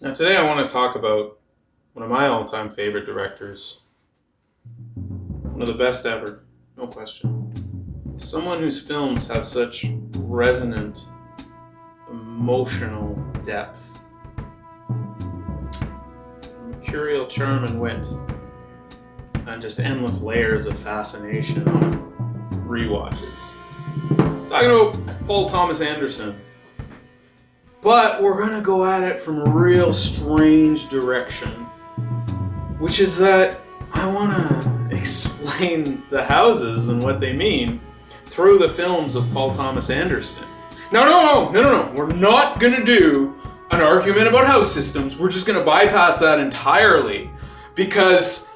Now, today I want to talk about one of my all-time favorite directors, one of the best ever, no question. Someone whose films have such resonant, emotional depth, mercurial charm and wit, and just endless layers of fascination on rewatches. Talking about Paul Thomas Anderson. But we're gonna go at it from a real strange direction, which is that I wanna explain the houses and what they mean through the films of Paul Thomas Anderson. No. We're not gonna do an argument about house systems. We're just gonna bypass that entirely because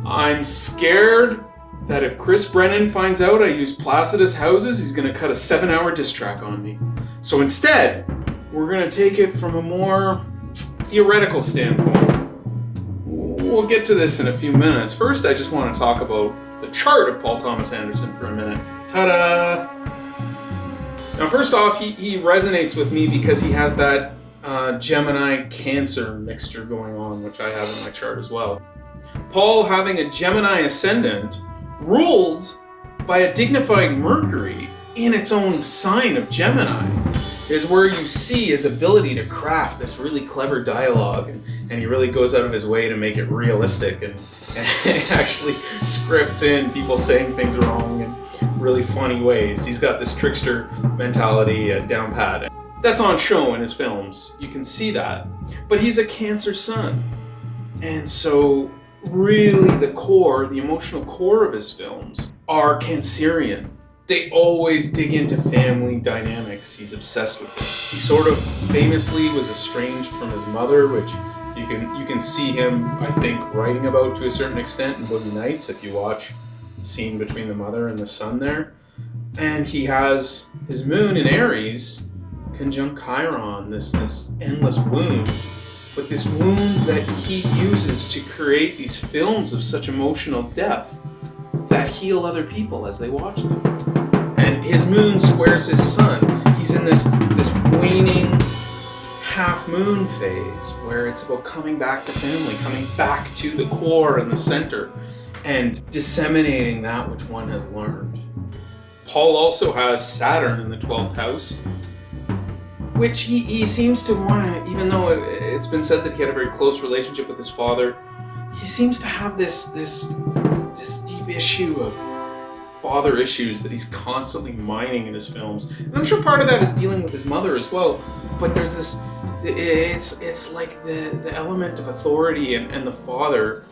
I'm scared that if Chris Brennan finds out I use Placidus houses, he's gonna cut a 7-hour diss track on me. So instead, we're going to take it from a more theoretical standpoint. We'll get to this in a few minutes. First, I just want to talk about the chart of Paul Thomas Anderson for a minute. Ta-da! Now, first off, he resonates with me because he has that Gemini-Cancer mixture going on, which I have in my chart as well. Paul having a Gemini ascendant ruled by a dignified Mercury in its own sign of Gemini is where you see his ability to craft this really clever dialogue, and he really goes out of his way to make it realistic and actually scripts in people saying things wrong in really funny ways. He's got this trickster mentality down pat. That's on show in his films. You can see that. But he's a Cancer sun. And so really the emotional core of his films are Cancerian. They always dig into family dynamics. He's obsessed with it. He sort of famously was estranged from his mother, which you can see him, I think, writing about to a certain extent in Boogie Nights if you watch the scene between the mother and the son there. And he has his moon in Aries conjunct Chiron, this endless wound. But this wound that he uses to create these films of such emotional depth that heal other people as they watch them. And his moon squares his sun. He's in this waning half moon phase where it's about coming back to family, coming back to the core and the center, and disseminating that which one has learned. Paul also has Saturn in the 12th house, which he seems to want to, even though it's been said that he had a very close relationship with his father, he seems to have this deep issue of father issues that he's constantly mining in his films. And I'm sure part of that is dealing with his mother as well, but there's this, it's like the element of authority and the father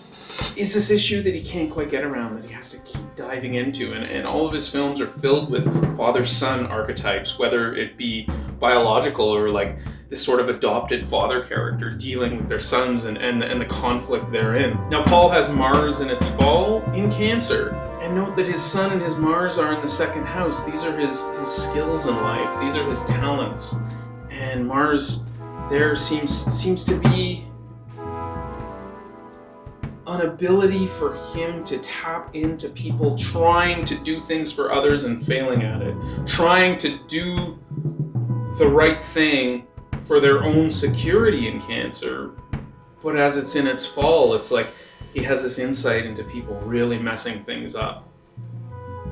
is this issue that he can't quite get around, that he has to keep diving into, and all of his films are filled with father-son archetypes, whether it be biological or like this sort of adopted father character dealing with their sons and the conflict therein. Now, Paul has Mars in its fall in Cancer, and note that his Sun and his Mars are in the 2nd house. These are his skills in life. These are his talents. And Mars there seems to be an ability for him to tap into people trying to do things for others and failing at it, trying to do the right thing for their own security in Cancer. But as it's in its fall, it's like he has this insight into people really messing things up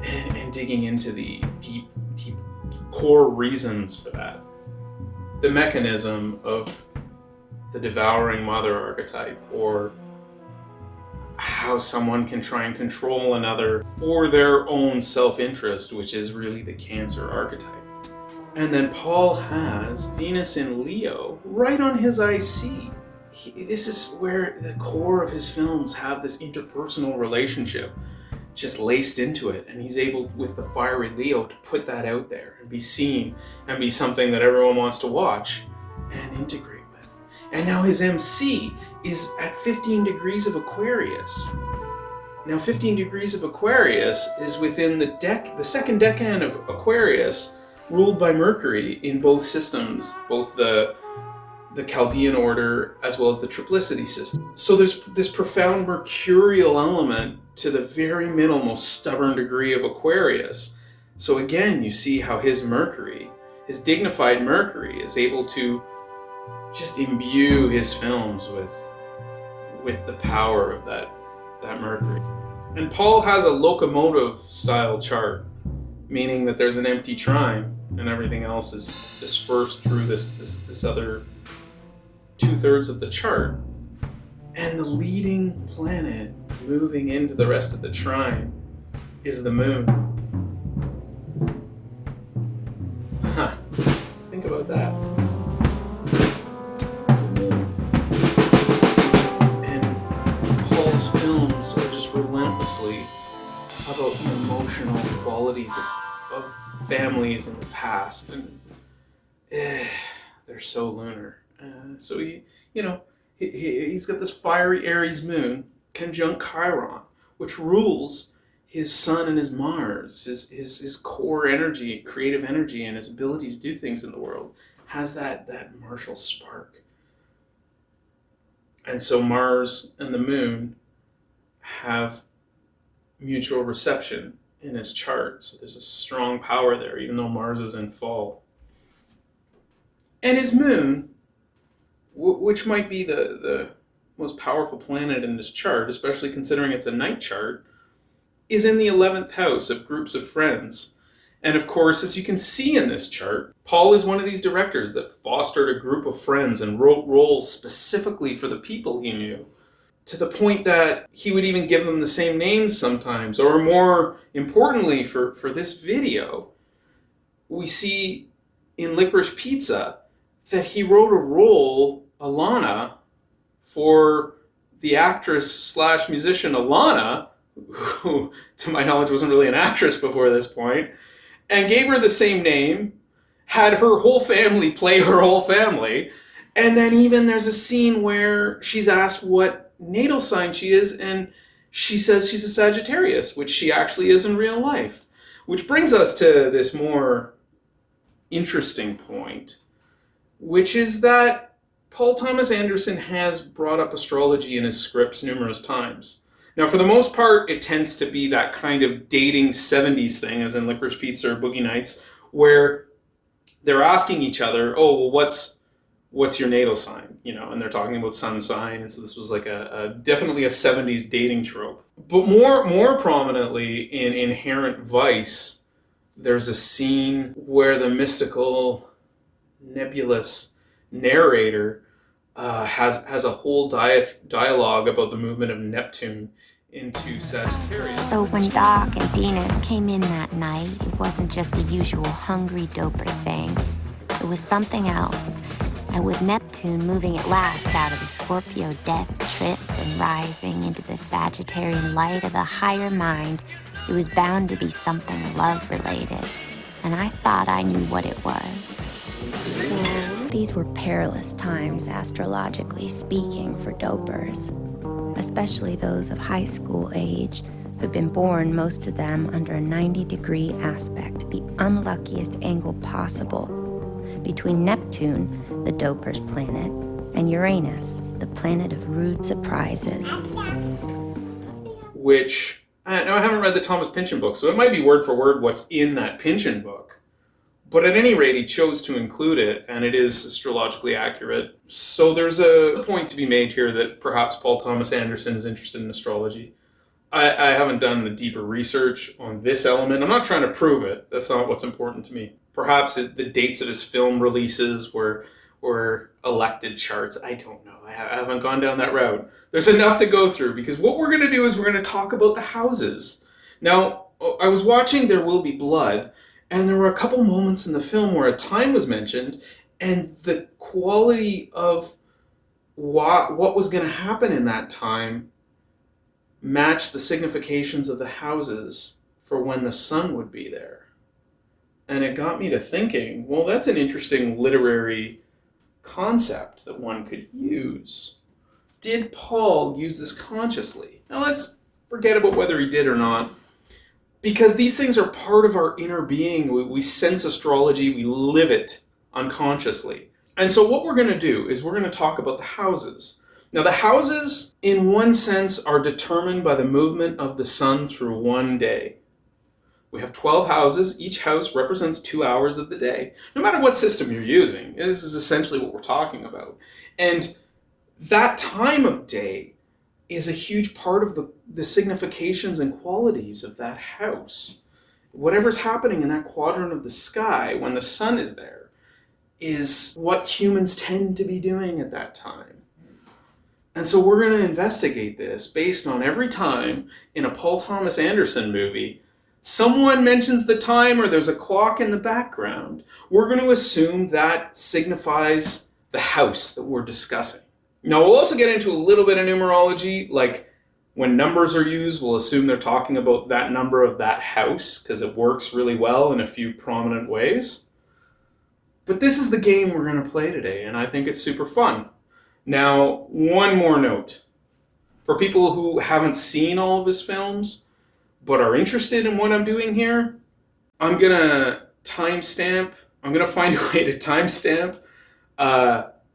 and digging into the deep core reasons for that. The mechanism of the devouring mother archetype, or how someone can try and control another for their own self-interest, which is really the Cancer archetype. And then Paul has Venus in Leo right on his IC. This is where the core of his films have this interpersonal relationship just laced into it, and he's able, with the fiery Leo, to put that out there and be seen and be something that everyone wants to watch and integrate with. And now his MC is at 15 degrees of Aquarius. Now 15 degrees of Aquarius is within the 2nd decan of Aquarius, ruled by Mercury in both systems, both the Chaldean order as well as the triplicity system. So there's this profound mercurial element to the very middle, most stubborn degree of Aquarius. So again, you see how his Mercury, his dignified Mercury, is able to just imbue his films with the power of that Mercury. And Paul has a locomotive style chart, meaning that there's an empty trine and everything else is dispersed through this other 2/3 of the chart. And the leading planet moving into the rest of the trine is the moon. Huh. Think about that. And Paul's films are just relentlessly about the emotional qualities of families in the past, and they're so lunar. So he's got this fiery Aries moon conjunct Chiron, which rules his Sun and his Mars, his core energy, creative energy, and his ability to do things in the world has that martial spark. And so Mars and the moon have mutual reception in his chart. So there's a strong power there, even though Mars is in fall. And his moon, which might be the most powerful planet in this chart, especially considering it's a night chart, is in the 11th house of groups of friends. And of course, as you can see in this chart, Paul is one of these directors that fostered a group of friends and wrote roles specifically for the people he knew, to the point that he would even give them the same names sometimes. Or more importantly for this video, we see in Licorice Pizza that he wrote a role, Alana, for the actress / musician Alana, who to my knowledge wasn't really an actress before this point, and gave her the same name, had her whole family play her whole family, and then even there's a scene where she's asked what natal sign she is, and she says she's a Sagittarius, which she actually is in real life. Which brings us to this more interesting point, which is that Paul Thomas Anderson has brought up astrology in his scripts numerous times. Now, for the most part, it tends to be that kind of dating 70s thing, as in Licorice Pizza or Boogie Nights, where they're asking each other, oh, well, what's your natal sign? And they're talking about sun sign, and so this was like definitely a 70s dating trope. But more prominently in Inherent Vice, there's a scene where the mystical, nebulous narrator has a whole dialogue about the movement of Neptune into Sagittarius. So when Doc and Dinas came in that night, it wasn't just the usual hungry doper thing. It was something else. And with Neptune moving at last out of the Scorpio death trip and rising into the Sagittarian light of the higher mind, it was bound to be something love-related. And I thought I knew what it was. So these were perilous times, astrologically speaking, for dopers, especially those of high school age who'd been born, most of them, under a 90-degree aspect, the unluckiest angle possible, between Neptune, the doper's planet, and Uranus, the planet of rude surprises. Which, now I haven't read the Thomas Pynchon book, so it might be word for word what's in that Pynchon book. But at any rate, he chose to include it, and it is astrologically accurate. So there's a point to be made here that perhaps Paul Thomas Anderson is interested in astrology. I haven't done the deeper research on this element. I'm not trying to prove it. That's not what's important to me. Perhaps the dates of his film releases were elected charts. I don't know. I haven't gone down that route. There's enough to go through, because what we're going to do is we're going to talk about the houses. Now, I was watching There Will Be Blood, and there were a couple moments in the film where a time was mentioned, and the quality of what was going to happen in that time matched the significations of the houses for when the sun would be there. And it got me to thinking, well, that's an interesting literary concept that one could use. Did Paul use this consciously? Now let's forget about whether he did or not, because these things are part of our inner being. We sense astrology, we live it unconsciously. And so what we're going to do is we're going to talk about the houses. Now the houses, in one sense, are determined by the movement of the sun through one day. We have 12 houses. Each house represents 2 hours of the day. No matter what system you're using, this is essentially what we're talking about. And that time of day is a huge part of the significations and qualities of that house. Whatever's happening in that quadrant of the sky when the sun is there is what humans tend to be doing at that time. And so we're going to investigate this based on every time in a Paul Thomas Anderson movie someone mentions the time or there's a clock in the background, we're going to assume that signifies the house that we're discussing. Now, we'll also get into a little bit of numerology, like when numbers are used, we'll assume they're talking about that number of that house because it works really well in a few prominent ways. But this is the game we're going to play today, and I think it's super fun. Now, one more note. For people who haven't seen all of his films, but are interested in what I'm doing here, I'm going to timestamp, I'm going to find a way to timestamp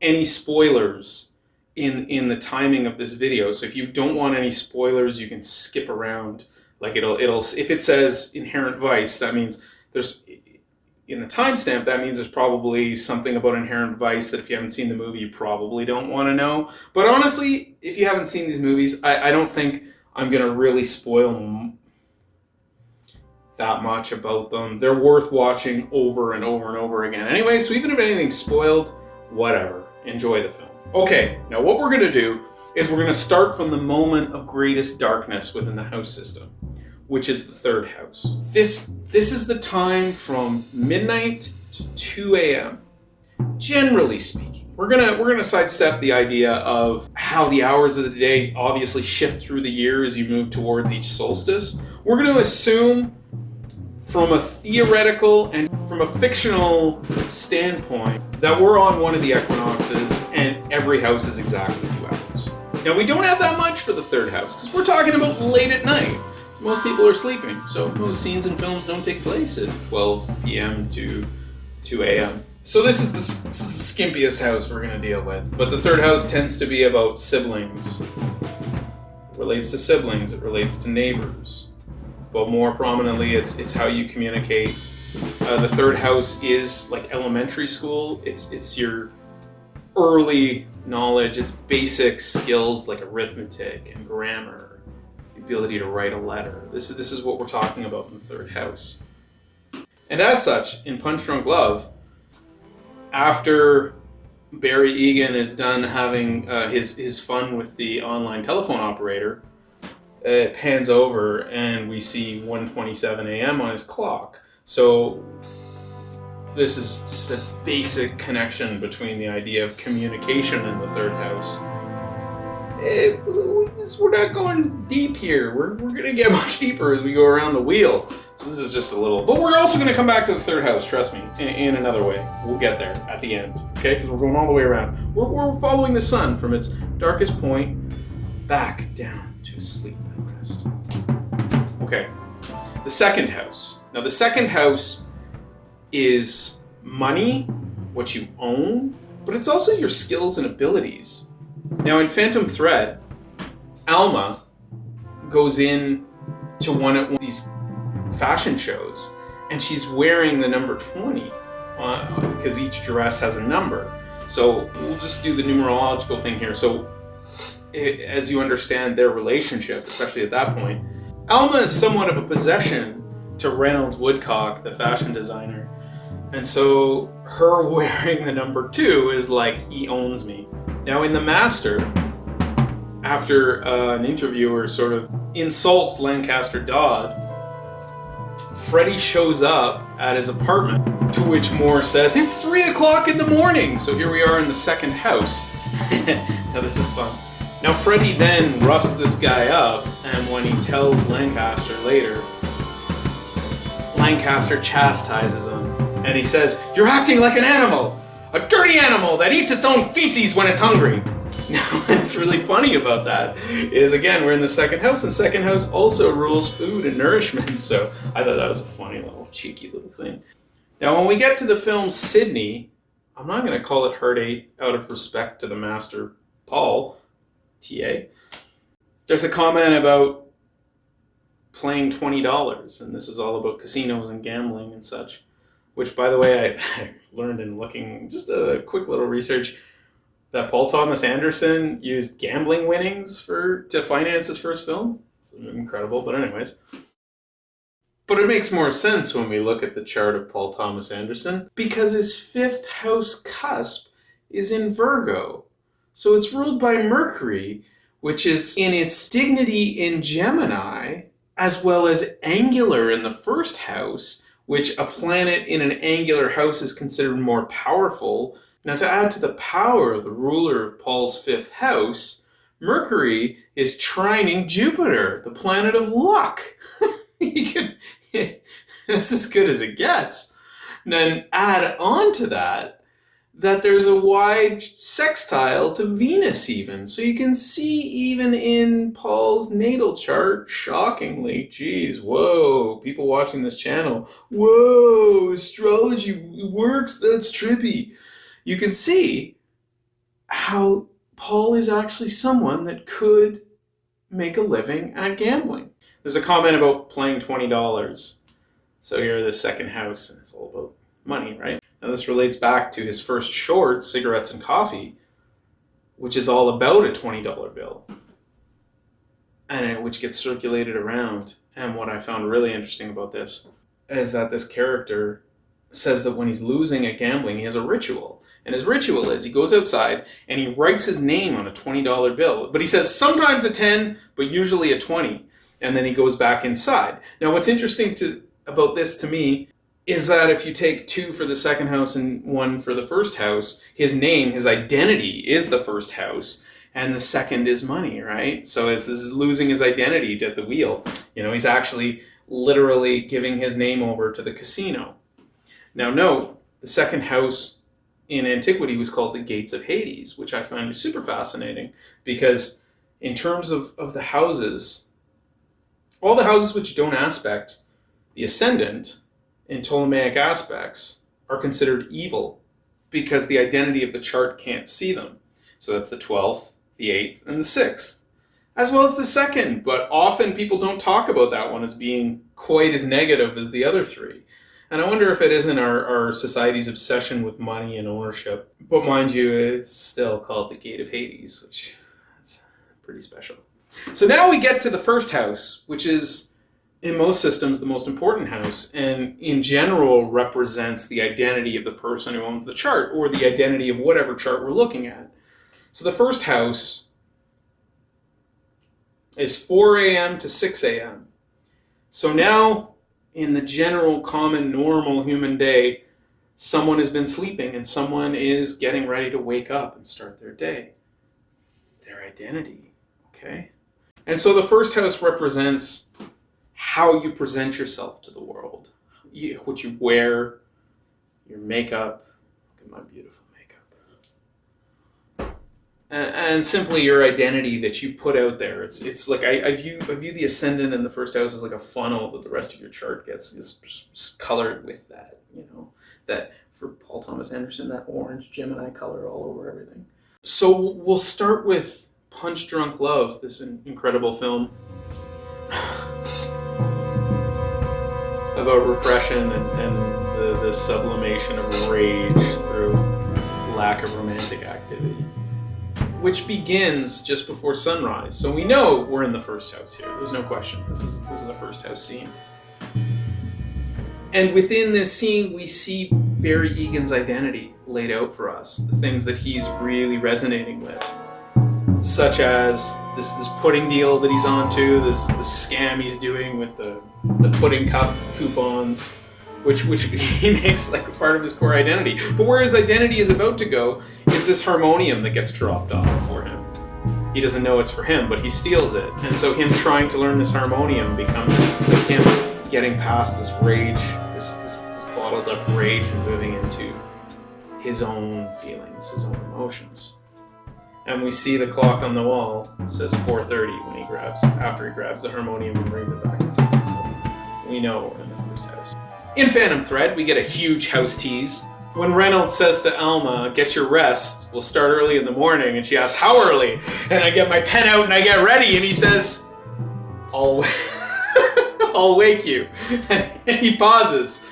any spoilers in the timing of this video. So if you don't want any spoilers, you can skip around. Like it'll if it says inherent vice, that means there's, in the timestamp, that means there's probably something about inherent vice that if you haven't seen the movie, you probably don't want to know. But honestly, if you haven't seen these movies, I don't think I'm going to really spoil that much about them. They're worth watching over and over and over again. Anyway, so even if anything's spoiled, whatever. Enjoy the film. Okay, now what we're going to do is we're going to start from the moment of greatest darkness within the house system, which is the third house. This is the time from midnight to 2 a.m. Generally speaking, we're gonna sidestep the idea of how the hours of the day obviously shift through the year as you move towards each solstice. We're going to assume from a theoretical and from a fictional standpoint that we're on one of the equinoxes and every house is exactly 2 hours. Now, we don't have that much for the third house because we're talking about late at night. Most people are sleeping, so most scenes and films don't take place at 12 p.m. to 2 a.m. So this is the skimpiest house we're going to deal with. But the third house tends to be about siblings. It relates to siblings, it relates to neighbors. But more prominently, it's how you communicate. The third house is like elementary school. It's your early knowledge. It's basic skills like arithmetic and grammar, the ability to write a letter. This is what we're talking about in the third house. And as such, in Punch Drunk Love, after Barry Egan is done having his fun with the online telephone operator, it pans over and we see 1:27 a.m. on his clock. So this is just a basic connection between the idea of communication in the third house. We're not going deep here. We're going to get much deeper as we go around the wheel. So this is just a little... But we're also going to come back to the third house, trust me, in another way. We'll get there at the end, okay? Because we're going all the way around. We're following the sun from its darkest point back down to sleep and rest. Okay, the second house. Now, the second house is money, what you own, but it's also your skills and abilities. Now, in Phantom Thread, Alma goes in to one of these fashion shows, and she's wearing the number 20 because each dress has a number. So we'll just do the numerological thing here. So as you understand their relationship, especially at that point, Alma is somewhat of a possession to Reynolds Woodcock, the fashion designer. And so her wearing the number 2 is like, he owns me. Now in The Master, after an interviewer sort of insults Lancaster Dodd, Freddie shows up at his apartment, to which Moore says, "It's 3 o'clock in the morning!" So here we are in the second house. Now this is fun. Now Freddie then roughs this guy up, and when he tells Lancaster later, Lancaster chastises him, and he says, "You're acting like an animal! A dirty animal that eats its own feces when it's hungry!" Now, what's really funny about that is, again, we're in the second house, and second house also rules food and nourishment, so I thought that was a funny little, cheeky little thing. Now, when we get to the film Sydney, I'm not going to call it Heart 8 out of respect to the master, Paul, T.A. There's a comment about playing $20, and this is all about casinos and gambling and such, which, by the way, I learned in looking, just a quick little research, that Paul Thomas Anderson used gambling winnings to finance his first film. It's incredible, but anyways. But it makes more sense when we look at the chart of Paul Thomas Anderson, because his 5th house cusp is in Virgo. So it's ruled by Mercury, which is in its dignity in Gemini, as well as angular in the 1st house, which a planet in an angular house is considered more powerful. Now, to add to the power of the ruler of Paul's 5th house, Mercury is trining Jupiter, the planet of luck. That's as good as it gets. And then add on to that there's a wide sextile to Venus even. So you can see even in Paul's natal chart, shockingly, geez, whoa, people watching this channel, whoa, astrology works, that's trippy. You can see how Paul is actually someone that could make a living at gambling. There's a comment about playing $20. So here, the 2nd house, and it's all about money, right? Now this relates back to his first short, Cigarettes and Coffee, which is all about a $20 bill, and which gets circulated around. And what I found really interesting about this is that this character says that when he's losing at gambling, he has a ritual. And his ritual is he goes outside and he writes his name on a $20 bill. But he says sometimes a 10, but usually a 20. And then he goes back inside. Now what's interesting about this to me is that if you take 2 for the 2nd house and 1 for the 1st house, his name, his identity is the 1st house, and the 2nd is money, right? So this is losing his identity at the wheel. He's actually literally giving his name over to the casino. Now note, the 2nd house in antiquity was called the Gates of Hades, which I find super fascinating, because in terms of the houses, all the houses which don't aspect the ascendant in Ptolemaic aspects are considered evil because the identity of the chart can't see them. So that's the 12th, the 8th, and the 6th, as well as the 2nd, but often people don't talk about that one as being quite as negative as the other 3. And I wonder if it isn't our society's obsession with money and ownership. But mind you, it's still called the Gate of Hades, which is pretty special. So now we get to the 1st house, which is, in most systems, the most important house, and in general represents the identity of the person who owns the chart, or the identity of whatever chart we're looking at. So the 1st house is 4 a.m. to 6 a.m. So now, in the general, common, normal human day, someone has been sleeping and someone is getting ready to wake up and start their day. Their identity, okay? And so the 1st house represents how you present yourself to the world, what you wear, your makeup. Look at my beautiful makeup, and simply your identity that you put out there. It's like I view the ascendant in the 1st house as like a funnel that the rest of your chart is colored with that. That for Paul Thomas Anderson, that orange Gemini color all over everything. So we'll start with Punch Drunk Love, this incredible film about repression and the sublimation of rage through lack of romantic activity, which begins just before sunrise. So we know we're in the 1st house here. There's no question. This is a 1st house scene. And within this scene, we see Barry Egan's identity laid out for us, the things that he's really resonating with, such as this pudding deal that he's onto, this scam he's doing with the pudding cup coupons, which he makes like a part of his core identity. But where his identity is about to go is this harmonium that gets dropped off for him. He doesn't know it's for him, but he steals it. And so him trying to learn this harmonium becomes like him getting past this rage, this bottled up rage, and moving into his own feelings, his own emotions. And we see the clock on the wall. It says 4:30 after he grabs the harmonium and brings it back inside. So we know we're in the 1st house. In Phantom Thread, we get a huge house tease. When Reynolds says to Alma, "Get your rest, we'll start early in the morning," and she asks, "How early?" And I get my pen out and I get ready, and he says, "Always." I'll wake you. And he pauses.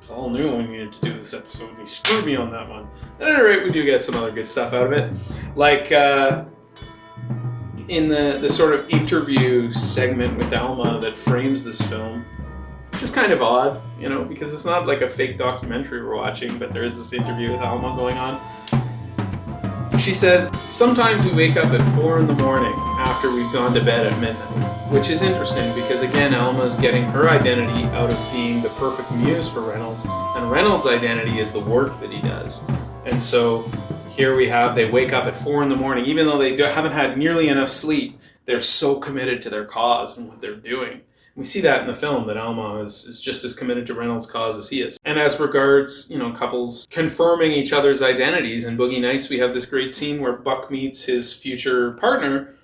Paul knew we needed to do this episode. He screwed me on that one. At any rate, we do get some other good stuff out of it. Like in the sort of interview segment with Alma that frames this film, which is kind of odd, because it's not like a fake documentary we're watching, but there is this interview with Alma going on. She says, sometimes we wake up at 4 a.m. after we've gone to bed at midnight, which is interesting because, again, Alma's getting her identity out of being the perfect muse for Reynolds, and Reynolds' identity is the work that he does. And so here we have, they wake up at 4 a.m, even though they haven't had nearly enough sleep, they're so committed to their cause and what they're doing. We see that in the film, that Alma is just as committed to Reynolds' cause as he is. And as regards, couples confirming each other's identities, in Boogie Nights we have this great scene where Buck meets his future partner,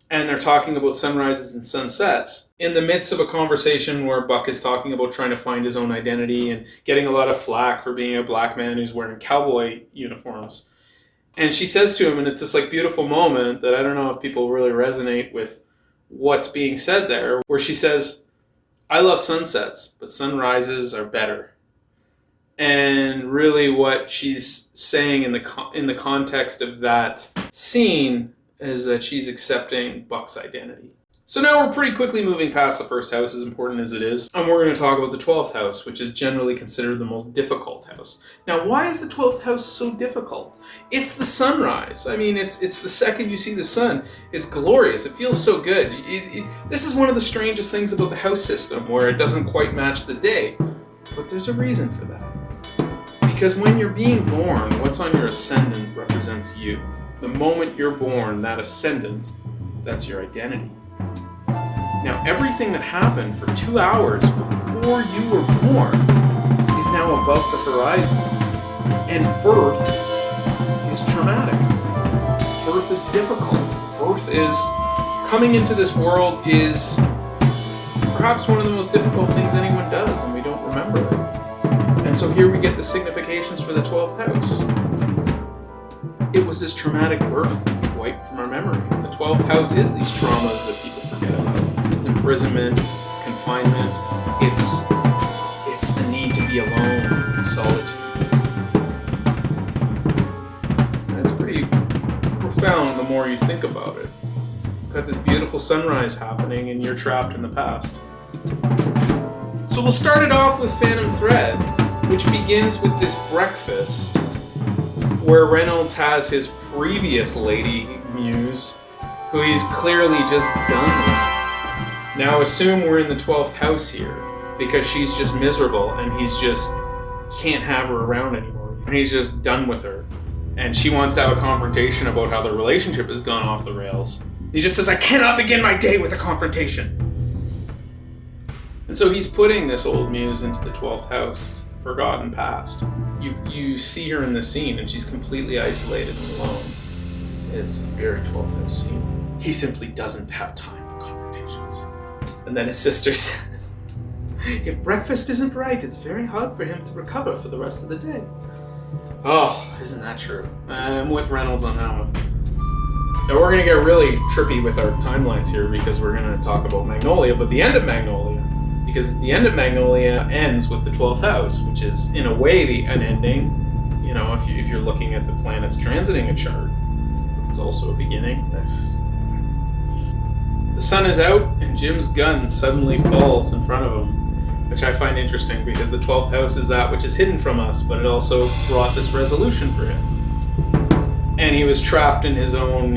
and they're talking about sunrises and sunsets in the midst of a conversation where Buck is talking about trying to find his own identity and getting a lot of flack for being a black man who's wearing cowboy uniforms. And she says to him, and it's this beautiful moment that I don't know if people really resonate with what's being said there, where she says, I love sunsets, but sunrises are better. And really what she's saying in the context of that scene is that she's accepting Buck's identity. So now we're pretty quickly moving past the first house, as important as it is, and we're going to talk about the 12th house, which is generally considered the most difficult house. Now, why is the 12th house so difficult? It's the sunrise. I mean, it's the second you see the sun. It's glorious. It feels so good. This is one of the strangest things about the house system, where it doesn't quite match the day. But there's a reason for that. Because when you're being born, what's on your ascendant represents you. The moment you're born, that ascendant, that's your identity. Now, everything that happened for 2 hours before you were born is now above the horizon. And birth is traumatic. Birth is difficult. Birth is, coming into this world is perhaps one of the most difficult things anyone does, and we don't remember it. And so here we get the significations for the 12th house. It was this traumatic birth that we wiped from our memory. The 12th house is these traumas that people forget about. It's imprisonment, it's confinement, it's the need to be alone, solitude. And it's pretty profound the more you think about it. You've got this beautiful sunrise happening and you're trapped in the past. So we'll start it off with Phantom Thread, which begins with this breakfast where Reynolds has his previous lady muse, who he's clearly just done with. Now assume we're in the 12th house here, because she's just miserable and he's just can't have her around anymore. And he's just done with her. And she wants to have a confrontation about how the relationship has gone off the rails. He just says, I cannot begin my day with a confrontation. And so he's putting this old muse into the 12th house, the forgotten past. You see her in this scene and she's completely isolated and alone. It's a very 12th house scene. He simply doesn't have time for confrontations. And then his sister says, if breakfast isn't right, it's very hard for him to recover for the rest of the day. Oh, isn't that true? I'm with Reynolds on that one. Now we're going to get really trippy with our timelines here because we're going to talk about Magnolia, but the end of Magnolia, because the end of Magnolia ends with the 12th house, which is in a way an ending, if you're looking at the planets transiting a chart, but it's also a beginning. The sun is out and Jim's gun suddenly falls in front of him, which I find interesting because the 12th house is that which is hidden from us, but it also brought this resolution for him. And he was trapped in his own,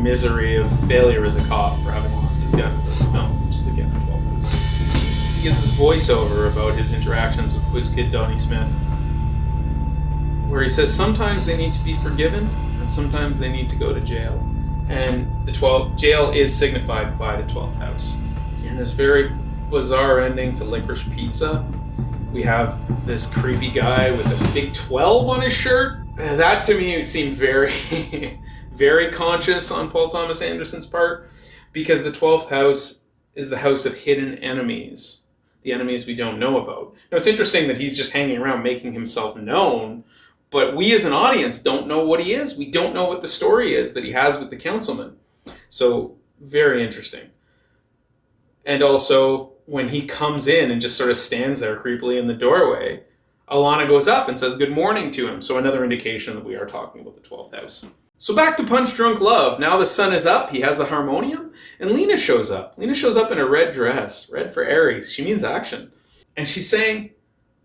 misery of failure as a cop for having lost his gun for the film, which is again the 12th house. He gives this voiceover about his interactions with Quiz Kid Donnie Smith, where he says sometimes they need to be forgiven and sometimes they need to go to jail. And jail is signified by the 12th house. In this very bizarre ending to Licorice Pizza, we have this creepy guy with a big 12 on his shirt. That to me seemed very, very conscious on Paul Thomas Anderson's part, because the 12th house is the house of hidden enemies, the enemies we don't know about. Now it's interesting that he's just hanging around making himself known, but we as an audience don't know what he is. We don't know what the story is that he has with the councilman. So very interesting. And also, when he comes in and just sort of stands there creepily in the doorway, Alana goes up and says good morning to him. So another indication that we are talking about the 12th house. So back to Punch Drunk Love. Now the sun is up. He has the harmonium. And Lena shows up. Lena shows up in a red dress. Red for Aries. She means action. And she's saying,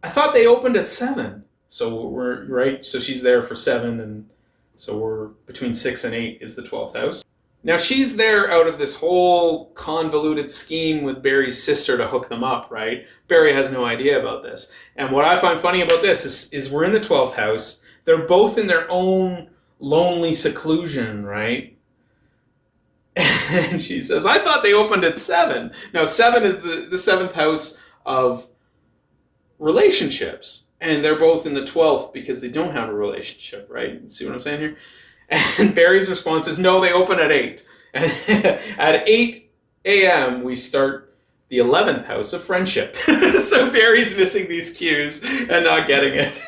I thought they opened at 7. So we're right. So she's there for 7. And so we're between 6 and 8 is the 12th house. Now she's there out of this whole convoluted scheme with Barry's sister to hook them up, right? Barry has no idea about this. And what I find funny about this is we're in the 12th house. They're both in their own lonely seclusion, right? And she says, I thought they opened at 7. Now 7 is the 7th house of relationships. And they're both in the 12th because they don't have a relationship, right? See what I'm saying here? And Barry's response is, no, they open at 8. And at 8 a.m., we start the 11th house of friendship. So Barry's missing these cues and not getting it.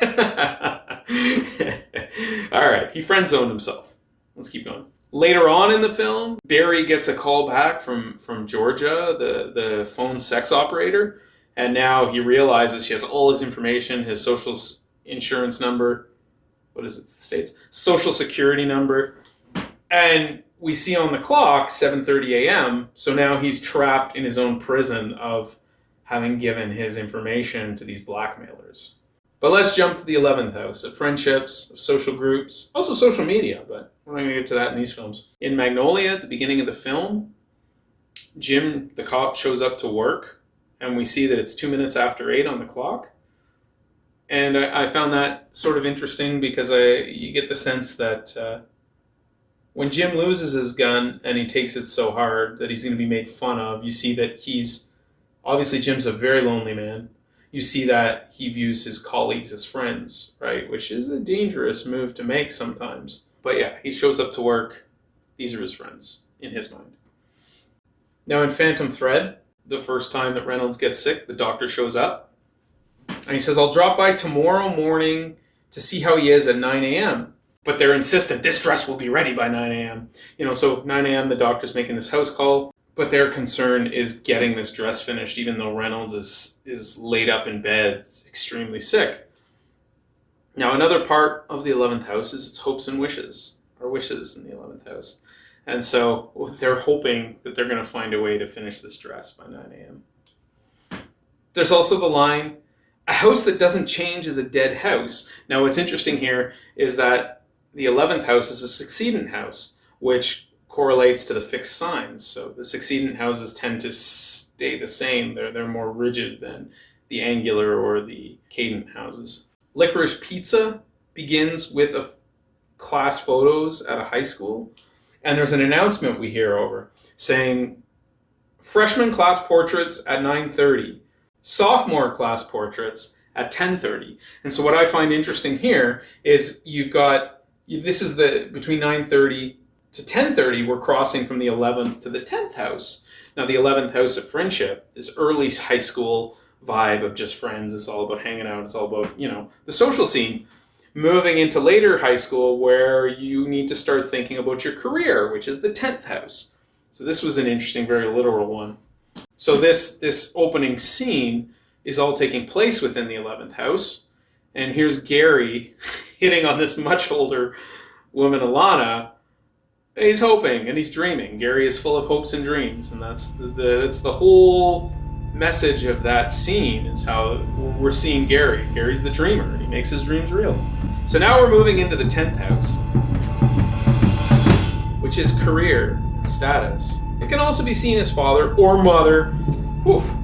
All right, he friend-zoned himself. Let's keep going. Later on in the film, Barry gets a call back from Georgia, the phone sex operator. And now he realizes she has all his information, his social insurance number, what is it, the States? Social security number. And we see on the clock 7:30 a.m. So now he's trapped in his own prison of having given his information to these blackmailers. But let's jump to the 11th house of friendships, of social groups, also social media, but we're not going to get to that in these films. In Magnolia, at the beginning of the film, Jim, the cop, shows up to work, and we see that it's 2 minutes after 8 on the clock. And I found that sort of interesting because you get the sense that when Jim loses his gun and he takes it so hard that he's going to be made fun of, you see that obviously Jim's a very lonely man. You see that he views his colleagues as friends, right? Which is a dangerous move to make sometimes. But yeah, he shows up to work. These are his friends in his mind. Now in Phantom Thread, the first time that Reynolds gets sick, the doctor shows up. And he says, I'll drop by tomorrow morning to see how he is at 9 a.m. But they're insistent, this dress will be ready by 9 a.m. So 9 a.m. the doctor's making this house call. But their concern is getting this dress finished, even though Reynolds is laid up in bed, extremely sick. Now, another part of the 11th house is its hopes and wishes, or wishes in the 11th house. And so they're hoping that they're going to find a way to finish this dress by 9 a.m. There's also the line, a house that doesn't change is a dead house. Now, what's interesting here is that the 11th house is a succeedent house, which correlates to the fixed signs. So the succeedent houses tend to stay the same. They're more rigid than the angular or the cadent houses. Licorice Pizza begins with class photos at a high school. And there's an announcement we hear over saying, freshman class portraits at 9:30, sophomore class portraits at 10:30. And so what I find interesting here is this is between 9:30 to 10:30, we're crossing from the 11th to the 10th house. Now, the 11th house of friendship, this early high school vibe of just friends, it's all about hanging out, it's all about, the social scene. Moving into later high school where you need to start thinking about your career, which is the 10th house. So this was an interesting, very literal one. So this opening scene is all taking place within the 11th house. And here's Gary hitting on this much older woman, Alana. He's hoping and he's dreaming. Gary is full of hopes and dreams, and that's the whole message of that scene is how we're seeing Gary. Gary's the dreamer, and he makes his dreams real. So now we're moving into the 10th house, which is career and status. It can also be seen as father or mother.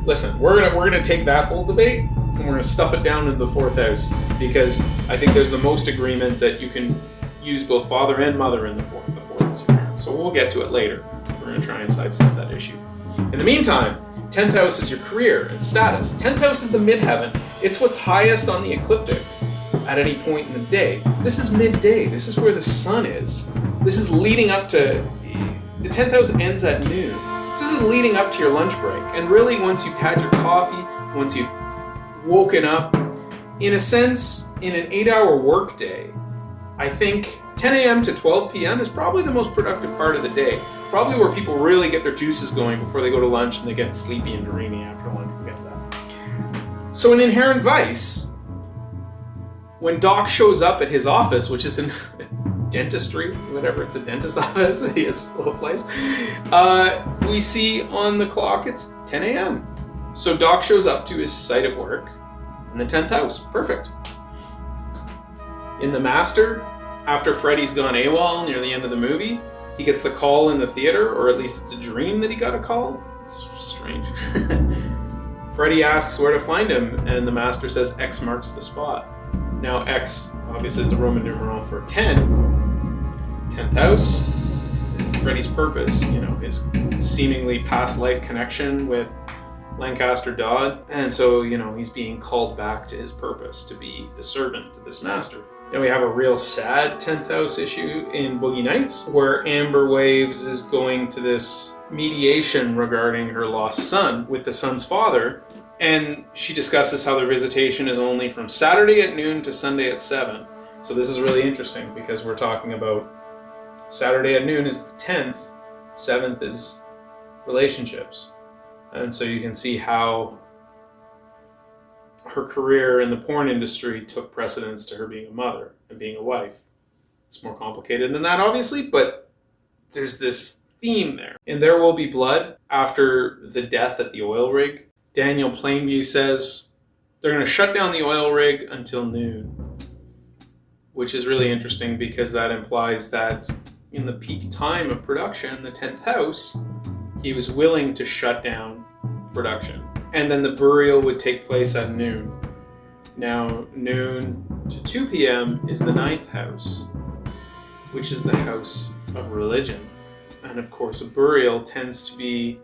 Listen, we're gonna take that whole debate and we're gonna stuff it down into the 4th house because I think there's the most agreement that you can use both father and mother in the 4th. So we'll get to it later. We're going to try and sidestep that issue. In the meantime, 10th house is your career and status. 10th house is the midheaven. It's what's highest on the ecliptic at any point in the day. This is midday. This is where the sun is. This is leading up to... The 10th house ends at noon. This is leading up to your lunch break. And really, once you've had your coffee, once you've woken up, in a sense, in an 8-hour workday, I think 10 a.m. to 12 p.m. is probably the most productive part of the day. Probably where people really get their juices going before they go to lunch and they get sleepy and dreamy after lunch. We'll get to that. So in Inherent Vice, when Doc shows up at his office, which is in dentistry, whatever, it's a dentist office, his little place, we see on the clock it's 10 a.m. So Doc shows up to his site of work in the 10th house. Perfect. In The Master, after Freddy's gone AWOL near the end of the movie, he gets the call in the theater, or at least it's a dream that he got a call. It's strange. Freddy asks where to find him, and the Master says X marks the spot. Now X, obviously, is the Roman numeral for 10. 10th house. Freddy's purpose, his seemingly past life connection with Lancaster Dodd. And so, he's being called back to his purpose, to be the servant to this master. Then we have a real sad 10th house issue in Boogie Nights, where Amber Waves is going to this mediation regarding her lost son with the son's father. And she discusses how their visitation is only from Saturday at noon to Sunday at 7. So this is really interesting because we're talking about Saturday at noon is the 10th, 7th is relationships. And so you can see how her career in the porn industry took precedence to her being a mother and being a wife. It's more complicated than that, obviously, but there's this theme there. In There Will Be Blood, after the death at the oil rig, Daniel Plainview says they're going to shut down the oil rig until noon, which is really interesting because that implies that in the peak time of production, the 10th house, he was willing to shut down production. And then the burial would take place at noon. Now, noon to 2 p.m. is the 9th house, which is the house of religion. And of course, a burial tends to be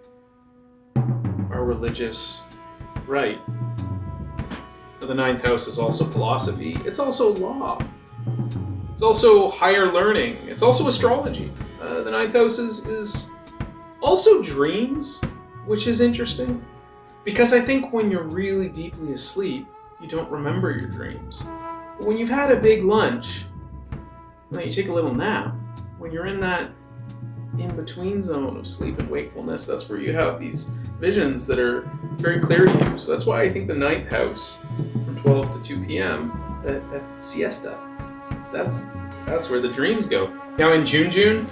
a religious rite. But the 9th house is also philosophy. It's also law. It's also higher learning. It's also astrology. The 9th house is also dreams, which is interesting. Because I think when you're really deeply asleep, you don't remember your dreams. But when you've had a big lunch, then you take a little nap. When you're in that in-between zone of sleep and wakefulness, that's where you have these visions that are very clear to you. So that's why I think the 9th house, from 12 to 2 p.m., that siesta, that's where the dreams go. Now in June,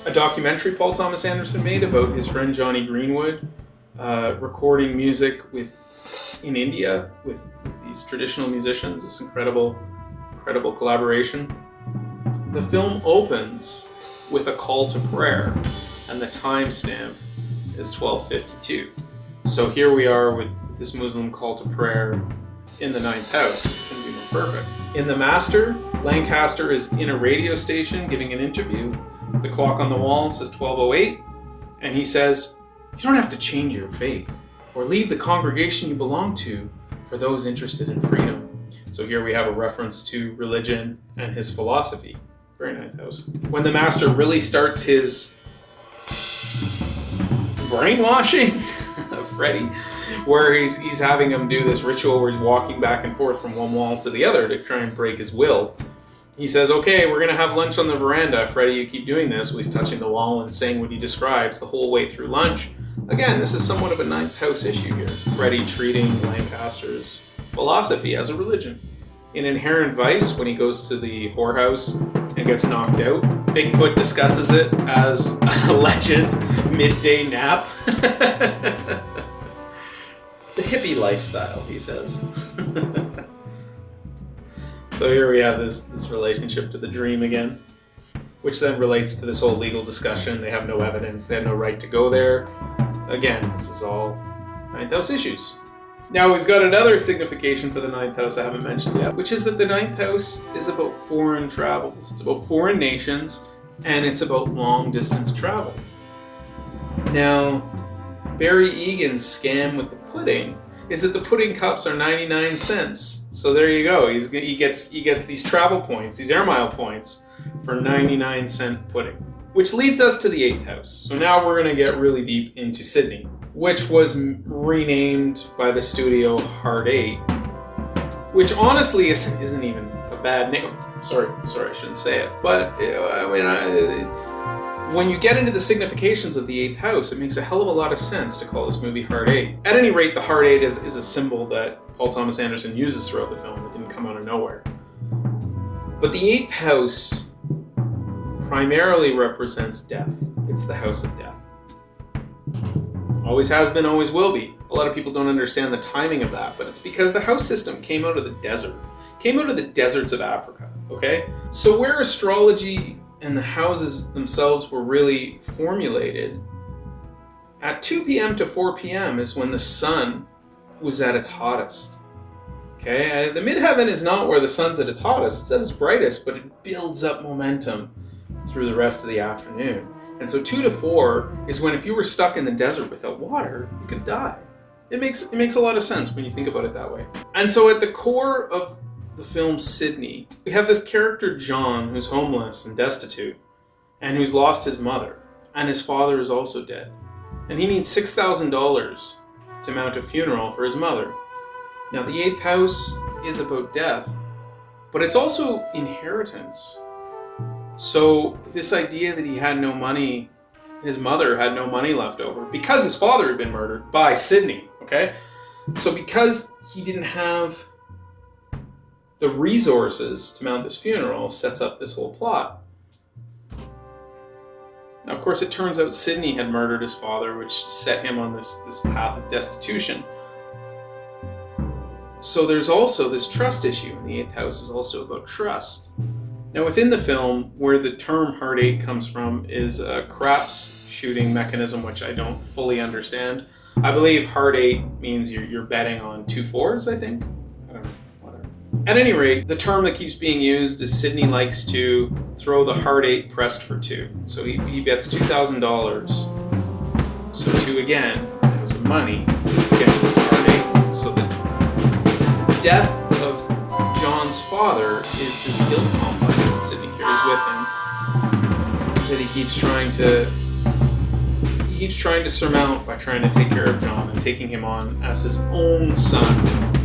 a documentary Paul Thomas Anderson made about his friend Johnny Greenwood, recording music in India with these traditional musicians, this incredible collaboration. The film opens with a call to prayer, and the timestamp is 12:52. So here we are with this Muslim call to prayer in the 9th house. It's going to be more perfect. In The Master, Lancaster is in a radio station giving an interview. The clock on the wall says 12:08, and he says, "You don't have to change your faith or leave the congregation you belong to for those interested in freedom." So here we have a reference to religion and his philosophy. Very 9th house. When the Master really starts his brainwashing of Freddy, where he's having him do this ritual where he's walking back and forth from one wall to the other to try and break his will. He says, "Okay, we're going to have lunch on the veranda. Freddy, you keep doing this." Well, he's touching the wall and saying what he describes the whole way through lunch. Again, this is somewhat of a 9th house issue here. Freddy treating Lancaster's philosophy as a religion. In Inherent Vice, when he goes to the whorehouse and gets knocked out, Bigfoot discusses it as a alleged midday nap. The hippie lifestyle, he says. So here we have this relationship to the dream again, which then relates to this whole legal discussion. They have no evidence. They have no right to go there. Again, this is all 9th house issues. Now we've got another signification for the 9th house I haven't mentioned yet, which is that the 9th house is about foreign travels. It's about foreign nations, and it's about long distance travel. Now, Barry Egan's scam with the pudding is that the pudding cups are 99 cents. So there you go. He gets these travel points, these air mile points for 99-cent pudding. Which leads us to the 8th house. So now we're going to get really deep into Sydney, which was renamed by the studio Hard 8, which honestly isn't even a bad name. Sorry, I shouldn't say it. But, when you get into the significations of the 8th house, it makes a hell of a lot of sense to call this movie Heart 8. At any rate, the Heart 8 is a symbol that Paul Thomas Anderson uses throughout the film. It didn't come out of nowhere. But the 8th house primarily represents death. It's the house of death. Always has been, always will be. A lot of people don't understand the timing of that, but it's because the house system came out of the desert. Came out of the deserts of Africa, okay? So where astrology and the houses themselves were really formulated, at 2 p.m. to 4 p.m. is when the sun was at its hottest. Okay, the midheaven is not where the sun's at its hottest, it's at its brightest, but it builds up momentum through the rest of the afternoon. And so 2 to 4 is when if you were stuck in the desert without water, you could die. It makes a lot of sense when you think about it that way. And so at the core of the film Sydney, we have this character John who's homeless and destitute and who's lost his mother, and his father is also dead. And he needs $6,000 to mount a funeral for his mother. Now the 8th house is about death, but it's also inheritance. So this idea that he had no money, his mother had no money left over because his father had been murdered by Sydney, okay? So because he didn't have the resources to mount this funeral, sets up this whole plot. Now, of course, it turns out Sydney had murdered his father, which set him on this path of destitution. So there's also this trust issue, and the 8th house is also about trust. Now, within the film, where the term Heart 8 comes from is a craps shooting mechanism, which I don't fully understand. I believe Heart 8 means you're betting on 2 4s, I think. I don't know. At any rate, the term that keeps being used is Sydney likes to throw the Heart 8 pressed for 2. So he bets $2,000. So 2 again, house of money, against the Heart 8. So the death of John's father is this guilt complex that Sydney carries with him, that he keeps trying to surmount by trying to take care of John and taking him on as his own son,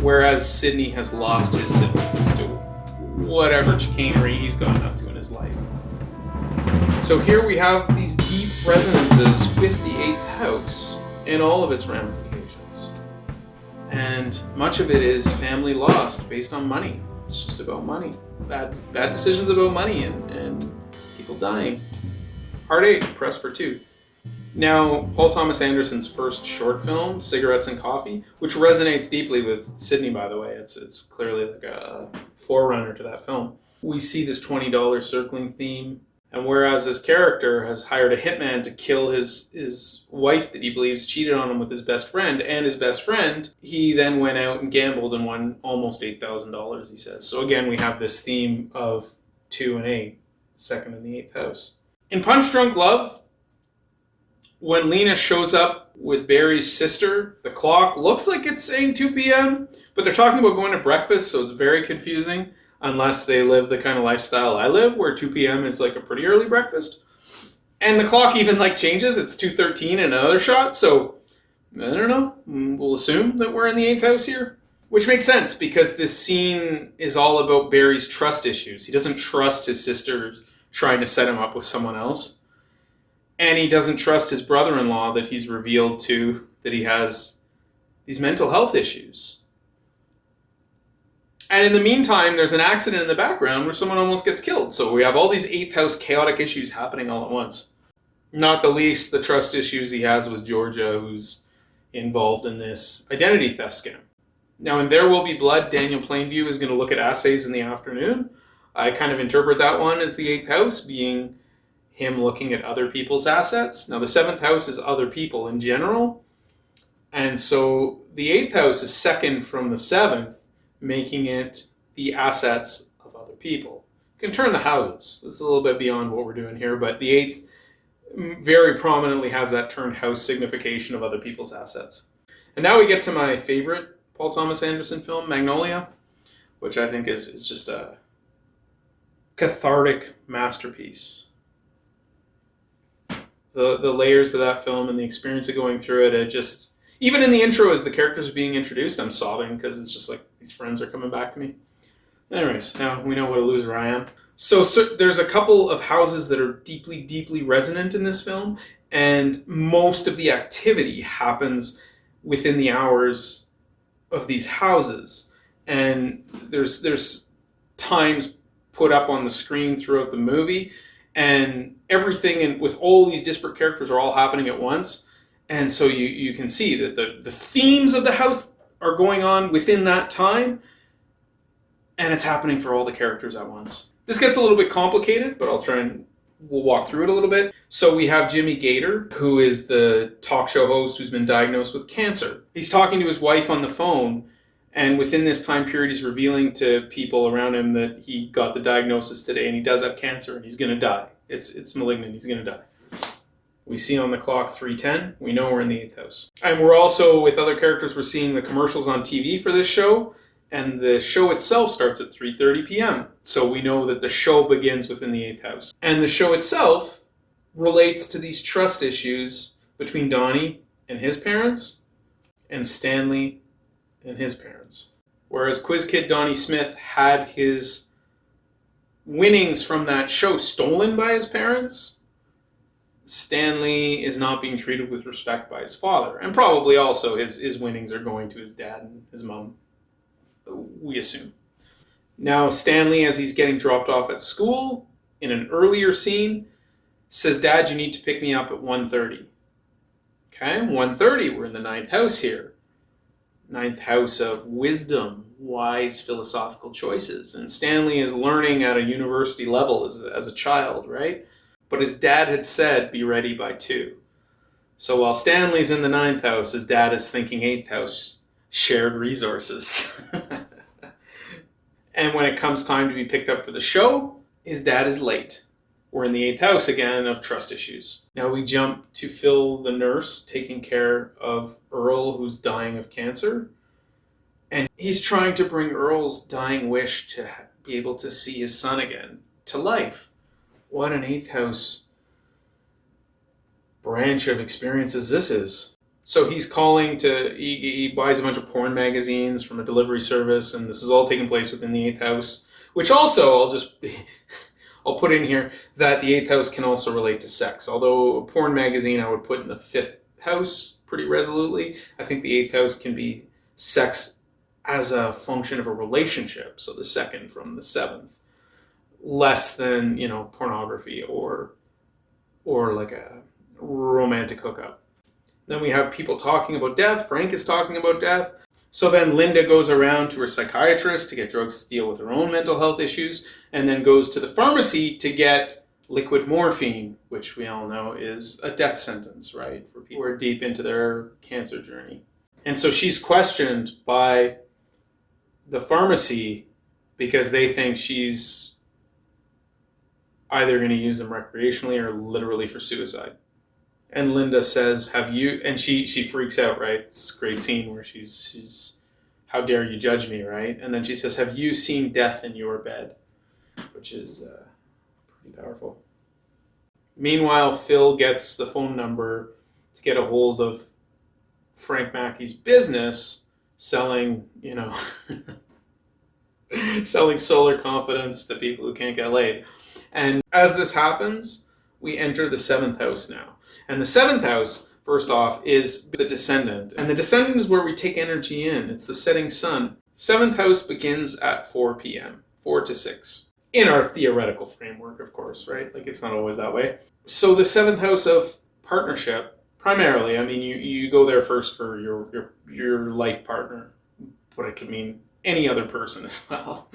whereas Sydney has lost his siblings to whatever chicanery he's gotten up to in his life. So here we have these deep resonances with the 8th house in all of its ramifications. And much of it is family lost based on money. It's just about money. Bad decisions about money and people dying. Heart 8, pressed for 2. Now, Paul Thomas Anderson's first short film, Cigarettes and Coffee, which resonates deeply with Sydney, by the way. It's clearly like a forerunner to that film. We see this $20 circling theme, and whereas his character has hired a hitman to kill his wife that he believes cheated on him with his best friend, and his best friend, he then went out and gambled and won almost $8,000, he says. So again, we have this theme of 2 and 8, second in the 8th house. In Punch Drunk Love, when Lena shows up with Barry's sister, the clock looks like it's saying 2 p.m., but they're talking about going to breakfast, so it's very confusing, unless they live the kind of lifestyle I live, where 2 p.m. is like a pretty early breakfast. And the clock even changes, it's 2:13 in another shot, so I don't know, we'll assume that we're in the 8th house here. Which makes sense, because this scene is all about Barry's trust issues. He doesn't trust his sister trying to set him up with someone else. And he doesn't trust his brother-in-law that he's revealed to that he has these mental health issues. And in the meantime, there's an accident in the background where someone almost gets killed. So we have all these 8th house chaotic issues happening all at once. Not the least, the trust issues he has with Georgia, who's involved in this identity theft scam. Now, in There Will Be Blood, Daniel Plainview is going to look at assays in the afternoon. I kind of interpret that one as the 8th house being him looking at other people's assets. Now, the 7th house is other people in general. And so the 8th house is second from the 7th, making it the assets of other people. You can turn the houses. This is a little bit beyond what we're doing here, but the 8th very prominently has that turned house signification of other people's assets. And now we get to my favorite Paul Thomas Anderson film, Magnolia, which I think is just a cathartic masterpiece. The layers of that film and the experience of going through it just, even in the intro as the characters are being introduced, I'm sobbing because it's just like these friends are coming back to me. Anyways, now we know what a loser I am. So there's a couple of houses that are deeply, deeply resonant in this film, and most of the activity happens within the hours of these houses. And there's times put up on the screen throughout the movie, and everything with all these disparate characters are all happening at once. And so you can see that the themes of the house are going on within that time, and it's happening for all the characters at once. This gets a little bit complicated, but we'll walk through it a little bit. So we have Jimmy Gator, who is the talk show host who's been diagnosed with cancer. He's talking to his wife on the phone, and within this time period, he's revealing to people around him that he got the diagnosis today, and he does have cancer, and he's going to die. It's malignant. He's going to die. We see on the clock 3:10. We know we're in the 8th house. And we're also, with other characters, we're seeing the commercials on TV for this show. And the show itself starts at 3:30 p.m. So we know that the show begins within the 8th house. And the show itself relates to these trust issues between Donnie and his parents and Stanley and his parents. Whereas Quiz Kid Donnie Smith had his winnings from that show stolen by his parents, Stanley is not being treated with respect by his father. And probably also his winnings are going to his dad and his mom, we assume. Now, Stanley, as he's getting dropped off at school, in an earlier scene, says, "Dad, you need to pick me up at 1:30. Okay, 1:30, we're in the 9th house here. 9th house of wisdom, wise philosophical choices. And Stanley is learning at a university level as a child, right? But his dad had said, be ready by 2. So while Stanley's in the 9th house, his dad is thinking 8th house, shared resources. And when it comes time to be picked up for the show, his dad is late. We're in the 8th house again of trust issues. Now we jump to Phil, the nurse, taking care of Earl, who's dying of cancer. And he's trying to bring Earl's dying wish to be able to see his son again to life. What an 8th house branch of experiences this is. So he's calling he buys a bunch of porn magazines from a delivery service, and this is all taking place within the 8th house, which also I'll put in here that the 8th house can also relate to sex. Although a porn magazine I would put in the 5th house pretty resolutely, I think the 8th house can be sex as a function of a relationship. So the 2nd from the 7th. Less than, pornography or like a romantic hookup. Then we have people talking about death. Frank is talking about death. So then Linda goes around to her psychiatrist to get drugs to deal with her own mental health issues, and then goes to the pharmacy to get liquid morphine, which we all know is a death sentence, right? For people who are deep into their cancer journey. And so she's questioned by the pharmacy because they think she's either going to use them recreationally or literally for suicide. And Linda says, have you, and she freaks out, right? It's a great scene where she's, how dare you judge me, right? And then she says, have you seen death in your bed? Which is pretty powerful. Meanwhile, Phil gets the phone number to get a hold of Frank Mackey's business, selling, selling solar confidence to people who can't get laid. And as this happens, we enter the 7th house now. And the 7th house, first off, is the descendant. And the descendant is where we take energy in. It's the setting sun. 7th house begins at 4 p.m., 4 to 6. In our theoretical framework, of course, right? Like, it's not always that way. So the 7th house of partnership, primarily, I mean, you go there first for your life partner, but it could mean any other person as well.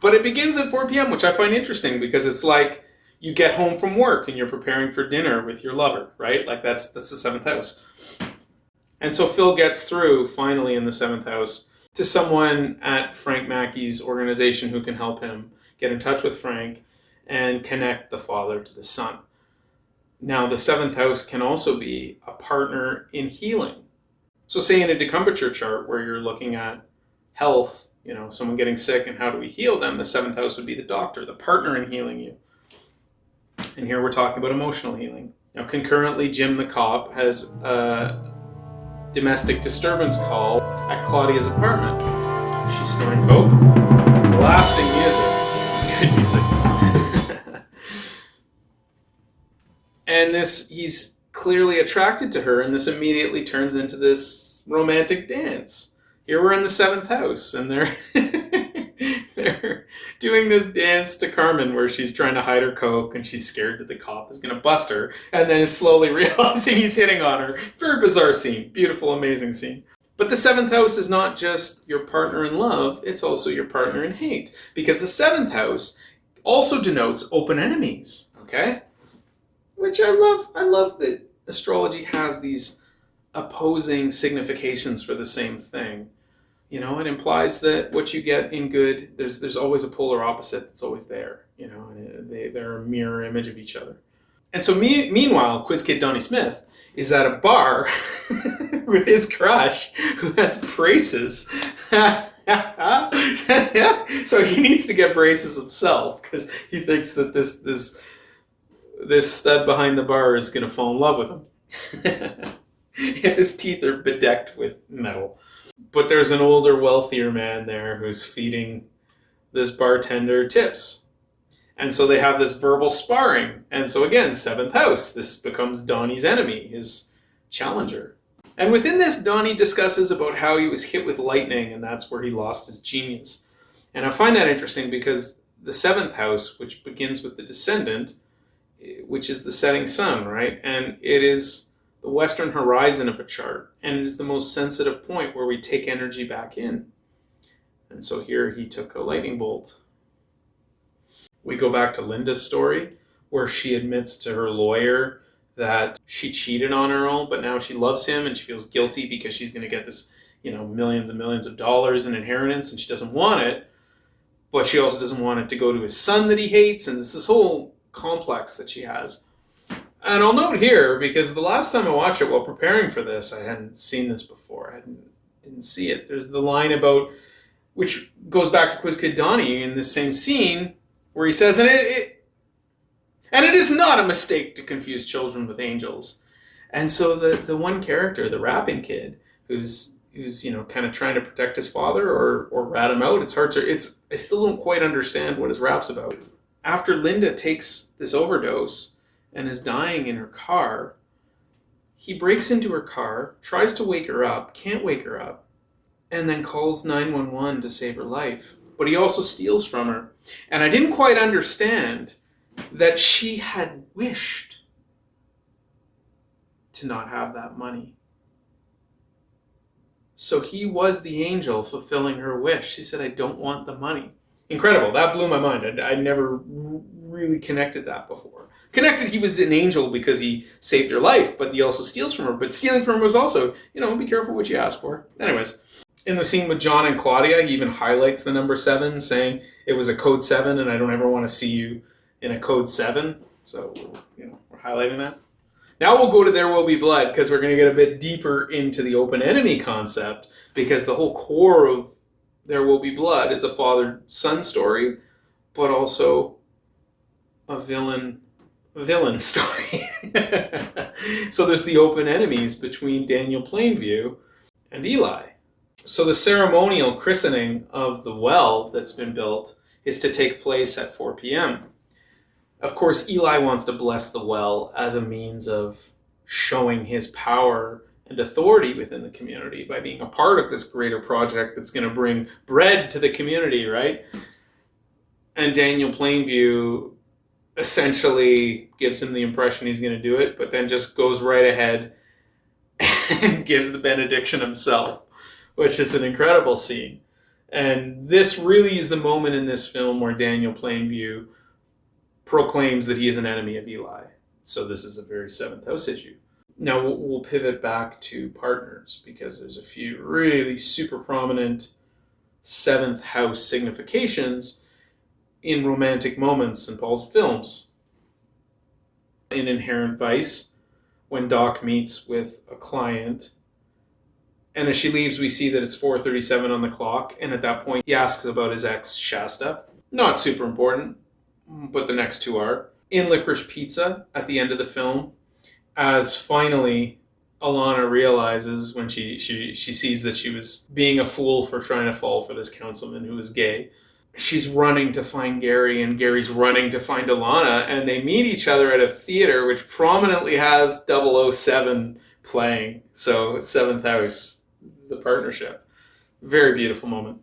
But it begins at 4 p.m., which I find interesting because it's like you get home from work and you're preparing for dinner with your lover, right? Like that's the 7th house. And so Phil gets through finally in the 7th house to someone at Frank Mackey's organization who can help him get in touch with Frank and connect the father to the son. Now, the 7th house can also be a partner in healing. So say in a decumbiture chart where you're looking at health, someone getting sick and how do we heal them, the 7th house would be the doctor, the partner in healing you. And here we're talking about emotional healing. Now, concurrently, Jim the cop has a domestic disturbance call at Claudia's apartment. She's snorting coke. blasting music. Some good music. And he's clearly attracted to her, and this immediately turns into this romantic dance. Here we're in the 7th house, and they're doing this dance to Carmen where she's trying to hide her coke, and she's scared that the cop is going to bust her, and then is slowly realizing he's hitting on her. Very bizarre scene. Beautiful, amazing scene. But the 7th house is not just your partner in love, it's also your partner in hate. Because the 7th house also denotes open enemies, okay? Which I love that astrology has these opposing significations for the same thing. You know, it implies that what you get in good, there's always a polar opposite that's always there. You know, and they're a mirror image of each other. And so meanwhile, Quiz Kid Donnie Smith is at a bar with his crush who has braces. So he needs to get braces himself because he thinks that this stud behind the bar is going to fall in love with him. If his teeth are bedecked with metal. But there's an older, wealthier man there who's feeding this bartender tips. And so they have this verbal sparring. And so again, 7th house, this becomes Donnie's enemy, his challenger. And within this, Donnie discusses about how he was hit with lightning, and that's where he lost his genius. And I find that interesting because the 7th house, which begins with the descendant, which is the setting sun, right? And it is the western horizon of a chart, and it is the most sensitive point where we take energy back in. And so here he took a lightning bolt. We go back to Linda's story, where she admits to her lawyer that she cheated on her, but now she loves him and she feels guilty because she's going to get this, millions and millions of dollars in inheritance, and she doesn't want it, but she also doesn't want it to go to his son that he hates, and it's this whole complex that she has. And I'll note here, because the last time I watched it while preparing for this, I hadn't seen this before. I didn't see it. There's the line about, which goes back to Quiz Kid Donnie in the same scene, where he says, and it is not a mistake to confuse children with angels. And so the one character, the rapping kid, who's kind of trying to protect his father or rat him out, I still don't quite understand what his rap's about. After Linda takes this overdose and is dying in her car, he breaks into her car, tries to wake her up, can't wake her up, and then calls 911 to save her life. But he also steals from her. And I didn't quite understand that she had wished to not have that money. So he was the angel fulfilling her wish. She said, I don't want the money. Incredible. That blew my mind. I never really connected that before. Connected, he was an angel because he saved her life, but he also steals from her. But stealing from her was also, be careful what you ask for. Anyways, in the scene with John and Claudia, he even highlights the number 7, saying it was a code 7, and I don't ever want to see you in a code 7. So, we're highlighting that. Now we'll go to There Will Be Blood, because we're going to get a bit deeper into the open enemy concept, because the whole core of There Will Be Blood is a father-son story, but also a villain story. So there's the open enemies between Daniel Plainview and Eli. So the ceremonial christening of the well that's been built is to take place at 4 p.m. Of course, Eli wants to bless the well as a means of showing his power and authority within the community by being a part of this greater project that's going to bring bread to the community, right? And Daniel Plainview essentially gives him the impression he's going to do it, but then just goes right ahead and gives the benediction himself, which is an incredible scene. And this really is the moment in this film where Daniel Plainview proclaims that he is an enemy of Eli. So this is a very 7th house issue. Now we'll pivot back to partners, because there's a few really super prominent 7th house significations in romantic moments in Paul's films. In Inherent Vice, when Doc meets with a client, and as she leaves, we see that it's 4:37 on the clock, and at that point, he asks about his ex, Shasta. Not super important, but the next two are. In Licorice Pizza, at the end of the film, as finally Alana realizes when she sees that she was being a fool for trying to fall for this councilman who was gay, she's running to find Gary, and Gary's running to find Alana, and they meet each other at a theater which prominently has 007 playing. So it's Seventh House, the partnership. Very beautiful moment.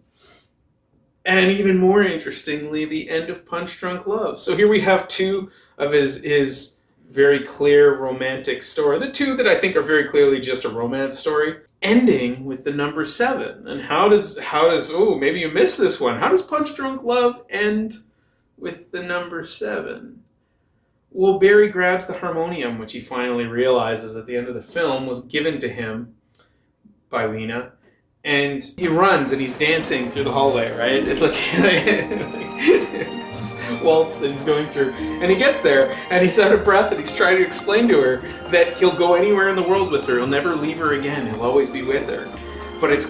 And even more interestingly, the end of Punch Drunk Love. So here we have two of his very clear romantic story. The two that I think are very clearly just a romance story, ending with the number 7. And how does oh, maybe you missed this one. How does Punch Drunk Love end with the number 7? Well, Barry grabs the harmonium, which he finally realizes at the end of the film was given to him by Lena. And he runs and he's dancing through the hallway, right? It's like it's this waltz that he's going through. And he gets there and he's out of breath and he's trying to explain to her that he'll go anywhere in the world with her. He'll never leave her again. He'll always be with her. But it's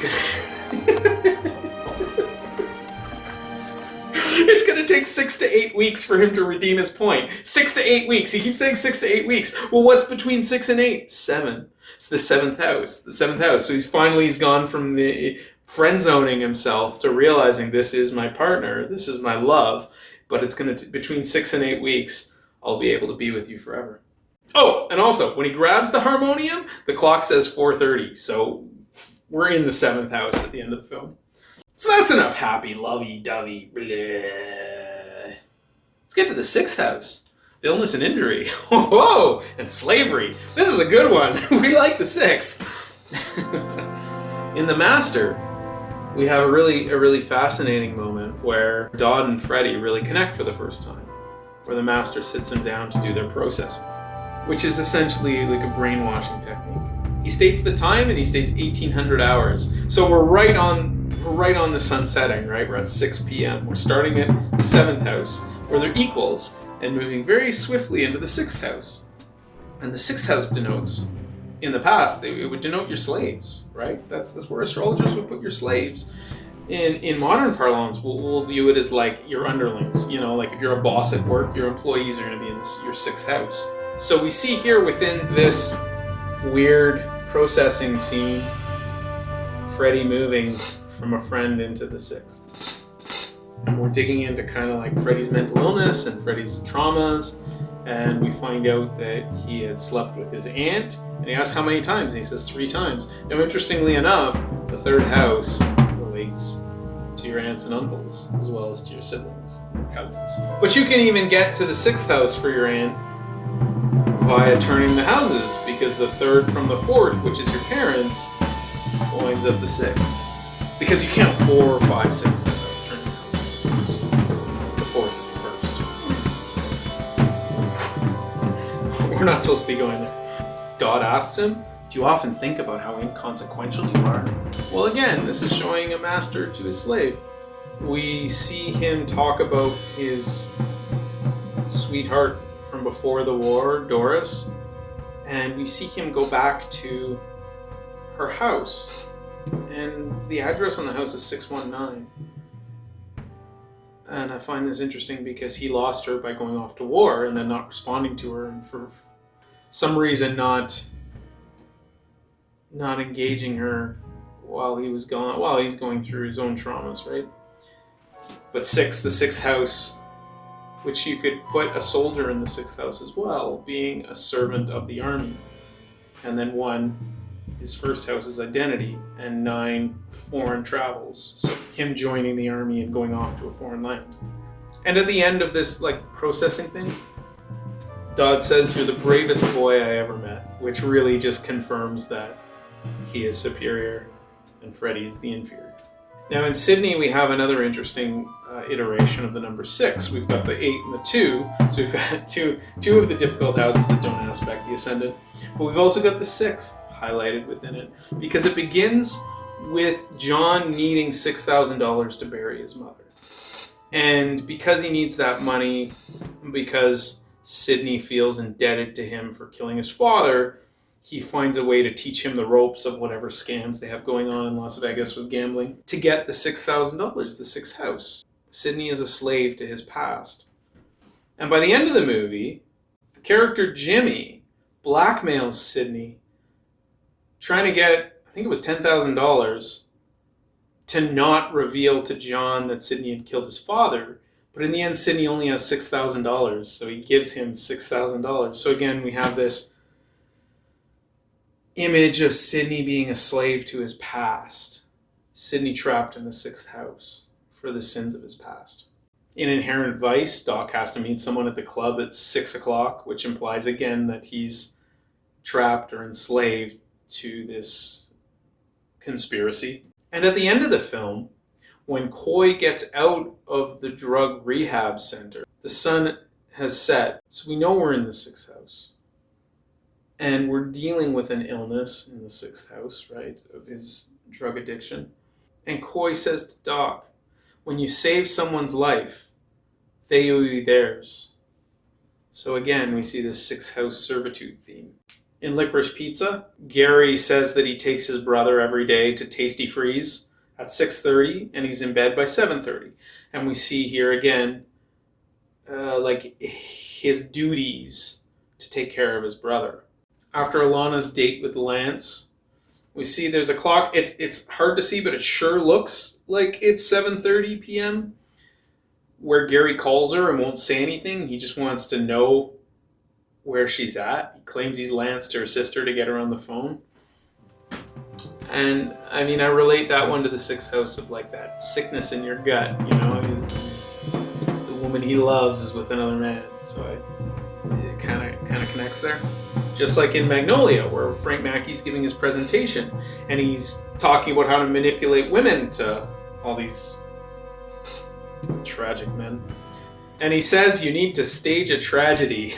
it's going to take 6 to 8 weeks for him to redeem his point. 6 to 8 weeks. He keeps saying 6 to 8 weeks. Well, what's between 6 and 8? 7. It's the seventh house. So he's gone from the friend zoning himself to realizing this is my partner, this is my love, but it's going to, between 6 and 8 weeks, I'll be able to be with you forever. Oh, and also, when he grabs the harmonium, the clock says 4:30, so we're in the 7th house at the end of the film. So that's enough happy, lovey-dovey, blah. Let's get to the 6th house. Illness and injury. Whoa! And slavery. This is a good one. We like the 6th. In The Master, we have a really fascinating moment where Dodd and Freddie really connect for the first time, where the Master sits them down to do their processing, which is essentially like a brainwashing technique. He states the time and he states 1800 hours. So we're right on the sun setting, right? We're at 6 p.m. We're starting at the 7th house, where they're equals, and moving very swiftly into the 6th house. And the 6th house denotes, in the past, it would denote your slaves, right? That's where astrologers would put your slaves. In modern parlance, we'll view it as like your underlings. You know, like if you're a boss at work, your employees are going to be in your 6th house. So we see here within this weird processing scene, Freddie moving from a friend into the 6th. And we're digging into kind of like Freddie's mental illness and Freddie's traumas, and we find out that he had slept with his aunt, and he asks how many times, and he says 3 times. Now, interestingly enough, the 3rd house relates to your aunts and uncles, as well as to your siblings and cousins. But you can even get to the 6th house for your aunt via turning the houses, because the 3rd from the 4th, which is your parents, lines up the 6th. Because you count 4, 5, 6, that's how you turn the houses. The 4th is the 1st. We're not supposed to be going there. Dodd asks him, do you often think about how inconsequential you are? Well, again, this is showing a master to his slave. We see him talk about his sweetheart from before the war, Doris, and we see him go back to her house, and the address on the house is 619. And I find this interesting because he lost her by going off to war and then not responding to her, and for some reason not engaging her while he's going through his own traumas, right? But the 6th house, which you could put a soldier in the 6th house as well, being a servant of the army. And then 1, his 1st house is identity, and 9, foreign travels. So him joining the army and going off to a foreign land. And at the end of this like processing thing, Dodd says, you're the bravest boy I ever met, which really just confirms that he is superior and Freddie is the inferior. Now in Sydney, we have another interesting iteration of the number 6. We've got the 8 and the 2, so we've got two of the difficult houses that don't aspect the ascendant. But we've also got the 6th highlighted within it, because it begins with John needing $6,000 to bury his mother. And because he needs that money, because Sydney feels indebted to him for killing his father, he finds a way to teach him the ropes of whatever scams they have going on in Las Vegas with gambling to get the $6,000, the 6th house. Sydney is a slave to his past. And by the end of the movie, the character Jimmy blackmails Sydney, trying to get, I think it was $10,000, to not reveal to John that Sidney had killed his father. But in the end, Sidney only has $6,000, so he gives him $6,000. So again, we have this image of Sidney being a slave to his past. Sidney trapped in the sixth house for the sins of his past. In Inherent Vice, Doc has to meet someone at the club at 6 o'clock, which implies again that he's trapped or enslaved to this conspiracy. And at the end of the film, when Coy gets out of the drug rehab center, the sun has set, so we know we're in the sixth house. And we're dealing with an illness in the sixth house, right, of his drug addiction. And Coy says to Doc, when you save someone's life, they owe you theirs. So again, we see this sixth house servitude theme. In Licorice Pizza, Gary says that he takes his brother every day to Tasty Freeze at 6:30, and he's in bed by 7:30. And we see here again, like his duties to take care of his brother. After Alana's date with Lance, we see there's a clock. It's hard to see, but it sure looks like it's 7:30 p.m. where Gary calls her and won't say anything. He just wants to know where she's at. He claims he's Lance to her sister to get her on the phone. And I mean, I relate that one to the sixth house of like that sickness in your gut, you know, the woman he loves is with another man. So it kind of connects there. Just like in Magnolia, where Frank Mackey's giving his presentation and he's talking about how to manipulate women to all these tragic men. And he says you need to stage a tragedy.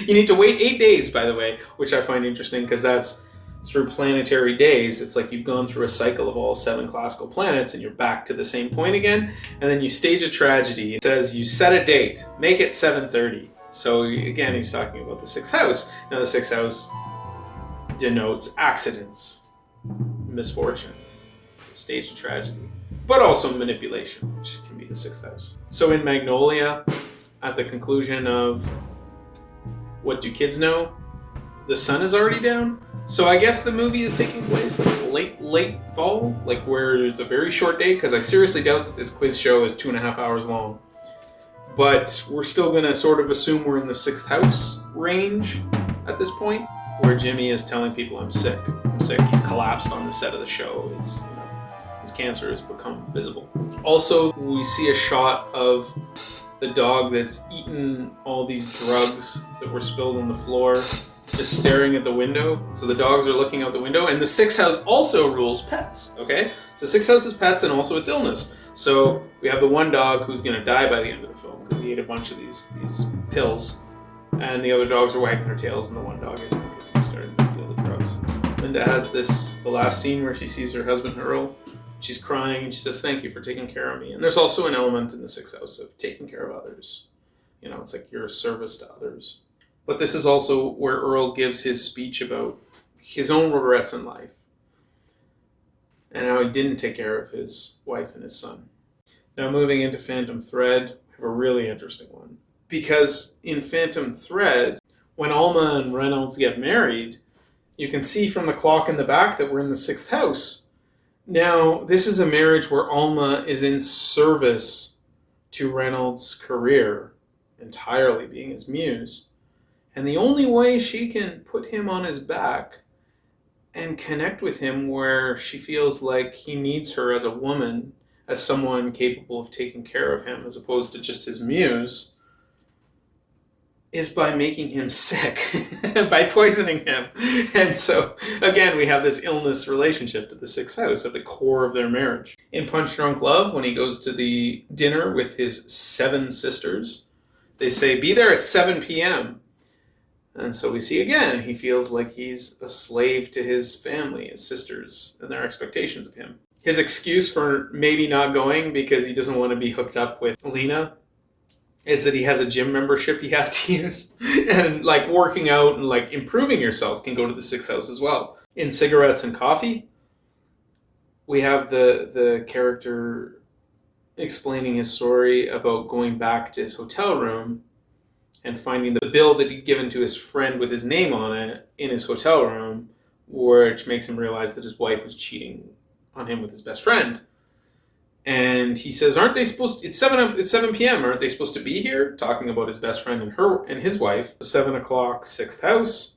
You need to wait 8 days, by the way, which I find interesting because that's through planetary days. It's like you've gone through a cycle of all 7 classical planets and you're back to the same point again. And then you stage a tragedy. It says you set a date, make it 7:30. So again, he's talking about the sixth house. Now the sixth house denotes accidents, misfortune, so stage a tragedy, but also manipulation, which can be the sixth house. So in Magnolia, at the conclusion of What Do Kids Know?, the sun is already down. So I guess the movie is taking place like late fall, like where it's a very short day, because I seriously doubt that this quiz show is 2.5 hours long. But we're still going to sort of assume we're in the sixth house range at this point, where Jimmy is telling people, I'm sick. He's collapsed on the set of the show. It's, you know, his cancer has become visible. Also, we see a shot of the dog that's eaten all these drugs that were spilled on the floor, just staring at the window. So the dogs are looking out the window, and the sixth house also rules pets, okay? So sixth house is pets and also it's illness. So we have the one dog who's going to die by the end of the film because he ate a bunch of these pills, and the other dogs are wagging their tails, and the one dog isn't because he's starting to feel the drugs. Linda has the last scene where she sees her husband Earl. She's crying and she says, thank you for taking care of me. And there's also an element in the sixth house of taking care of others. You know, it's like you're a service to others. But this is also where Earl gives his speech about his own regrets in life and how he didn't take care of his wife and his son. Now moving into Phantom Thread, we have a really interesting one. Because in Phantom Thread, when Alma and Reynolds get married, you can see from the clock in the back that we're in the sixth house. Now, this is a marriage where Alma is in service to Reynolds' career, entirely being his muse. And the only way she can put him on his back and connect with him where she feels like he needs her as a woman, as someone capable of taking care of him, as opposed to just his muse, is by making him sick, by poisoning him. And so, again, we have this illness relationship to the sixth house at the core of their marriage. In Punch Drunk Love, when he goes to the dinner with his 7 sisters, they say, be there at 7 p.m., and so we see again, he feels like he's a slave to his family, his sisters, and their expectations of him. His excuse for maybe not going because he doesn't want to be hooked up with Lena is that he has a gym membership he has to use. And like working out and like improving yourself can go to the sixth house as well. In Cigarettes and Coffee, we have the character explaining his story about going back to his hotel room and finding the bill that he'd given to his friend with his name on it in his hotel room, which makes him realize that his wife was cheating on him with his best friend. And he says, aren't they supposed to, it's 7 p.m. Aren't they supposed to be here? Talking about his best friend and his wife. 7 o'clock, 6th house.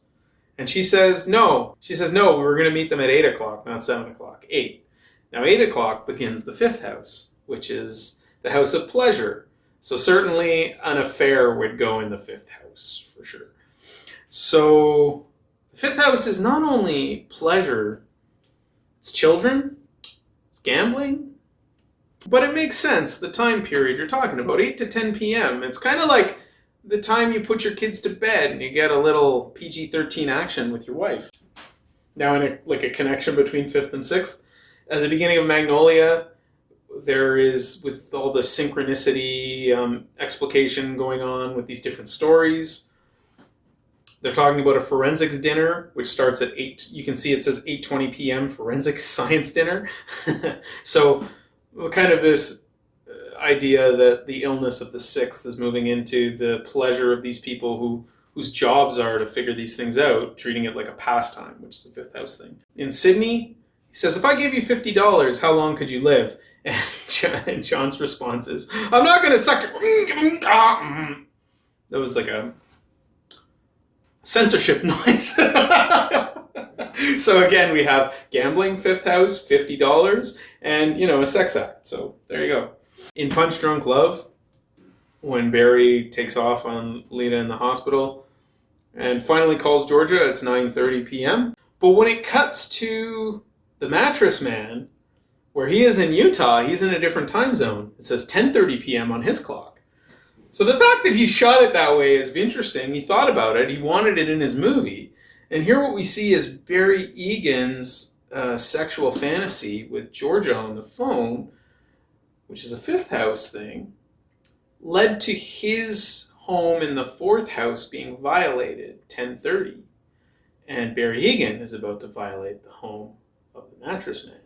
And she says, no. She says, no, we were going to meet them at 8 o'clock, not 7 o'clock. 8. Now 8 o'clock begins the 5th house, which is the house of pleasure. So certainly an affair would go in the 5th house, for sure. So the 5th house is not only pleasure, it's children, it's gambling, but it makes sense, the time period you're talking about, 8 to 10 p.m. It's kind of like the time you put your kids to bed and you get a little PG-13 action with your wife. Now, in a connection between 5th and 6th, at the beginning of Magnolia, there is, with all the synchronicity explication going on with these different stories, they're talking about a forensics dinner, which starts at 8. You can see it says 8:20 p.m. forensic science dinner. So kind of this idea that the illness of the 6th is moving into the pleasure of these people whose jobs are to figure these things out, treating it like a pastime, which is the 5th house thing. In Sydney, he says, if I gave you $50, how long could you live? And John's response is, I'm not going to suck it. That was like a censorship noise. So again, we have gambling, 5th house, $50, and, a sex act. So there you go. In Punch Drunk Love, when Barry takes off on Lita in the hospital and finally calls Georgia, it's 9:30 p.m. But when it cuts to the Mattress Man, where he is in Utah, he's in a different time zone. It says 10:30 p.m. on his clock. So the fact that he shot it that way is interesting. He thought about it. He wanted it in his movie. And here what we see is Barry Egan's sexual fantasy with Georgia on the phone, which is a 5th house thing, led to his home in the 4th house being violated, 10:30. And Barry Egan is about to violate the home of the Mattress Man.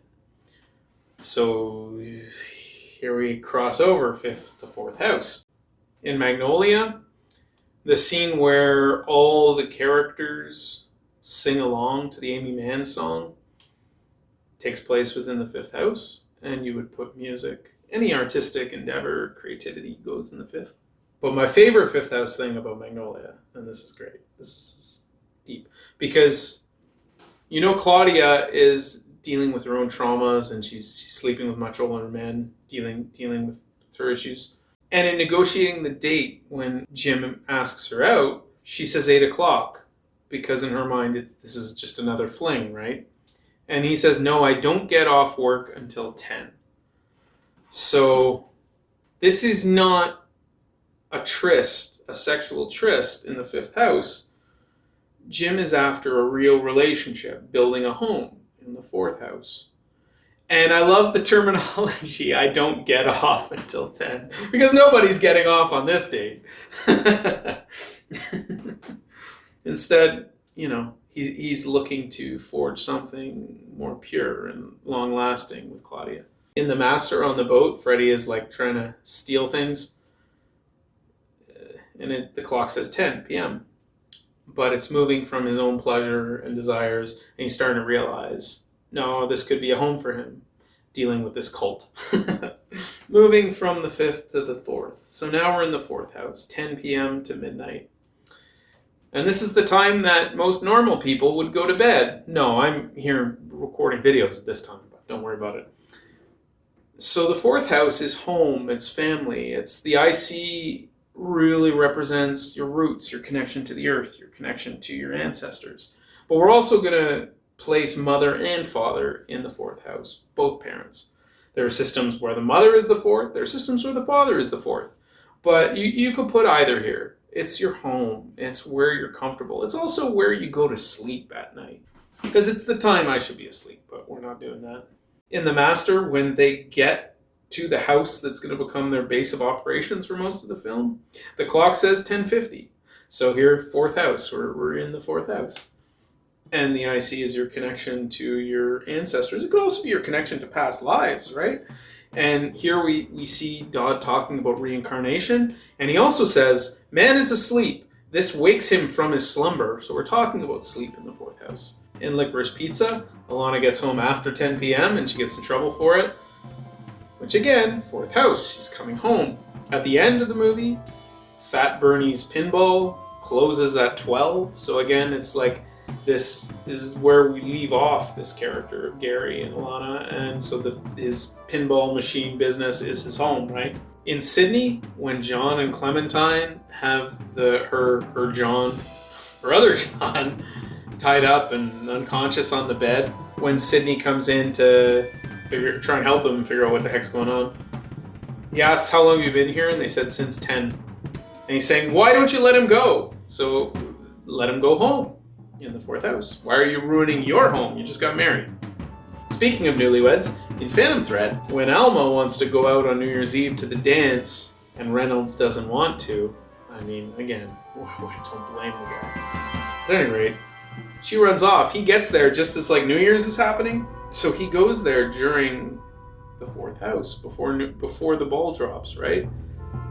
So here we cross over 5th to 4th house. In Magnolia, the scene where all the characters sing along to the Amy Mann song takes place within the 5th house, and you would put music. Any artistic endeavor, creativity goes in the 5th. But my favorite 5th house thing about Magnolia, and this is great, this is deep, because Claudia is dealing with her own traumas, and she's sleeping with much older men, dealing with her issues. And in negotiating the date, when Jim asks her out, she says 8 o'clock, because in her mind, this is just another fling, right? And he says, no, I don't get off work until 10. So this is not a tryst, a sexual tryst in the 5th house. Jim is after a real relationship, building a home in the 4th house. And I love the terminology, I don't get off until 10, because nobody's getting off on this date. Instead, he's looking to forge something more pure and long-lasting with Claudia. In The Master on the boat, Freddie is trying to steal things, and the clock says 10 p.m. But it's moving from his own pleasure and desires, and he's starting to realize, no, this could be a home for him, dealing with this cult. Moving from the 5th to the 4th. So now we're in the 4th house, 10 p.m. to midnight. And this is the time that most normal people would go to bed. No, I'm here recording videos at this time, but don't worry about it. So the 4th house is home, it's family, it's the IC really represents your roots, your connection to the earth, your connection to your ancestors. But we're also going to place mother and father in the 4th house, both parents. There are systems where the mother is the 4th, there are systems where the father is the 4th. But you could put either here. It's your home, it's where you're comfortable. It's also where you go to sleep at night. Because it's the time I should be asleep, but we're not doing that. In The Master, when they get to the house that's going to become their base of operations for most of the film, the clock says 10:50. So here, 4th house, we're in the 4th house. And the IC is your connection to your ancestors. It could also be your connection to past lives, right? And here we see Dodd talking about reincarnation. And he also says, man is asleep. This wakes him from his slumber. So we're talking about sleep in the 4th house. In Licorice Pizza, Alana gets home after 10 p.m. and she gets in trouble for it. Which again, fourth house, she's coming home. At the end of the movie, Fat Bernie's pinball closes at 12. So again, it's like this is where we leave off this character of Gary and Alana. And so his pinball machine business is his home, right? In Sydney, when John and Clementine have her other John, tied up and unconscious on the bed, when Sydney comes in to try and help them figure out what the heck's going on, he asks how long you've been here, and they said since 10. And he's saying, why don't you let him go? So let him go home in the fourth house. Why are you ruining your home? You just got married. Speaking of newlyweds, in Phantom Thread, when Alma wants to go out on New Year's Eve to the dance and Reynolds doesn't want to, I mean, again, I don't blame the guy. At any rate, she runs off. He gets there just as like New Year's is happening. So he goes there during the fourth house, before the ball drops, right?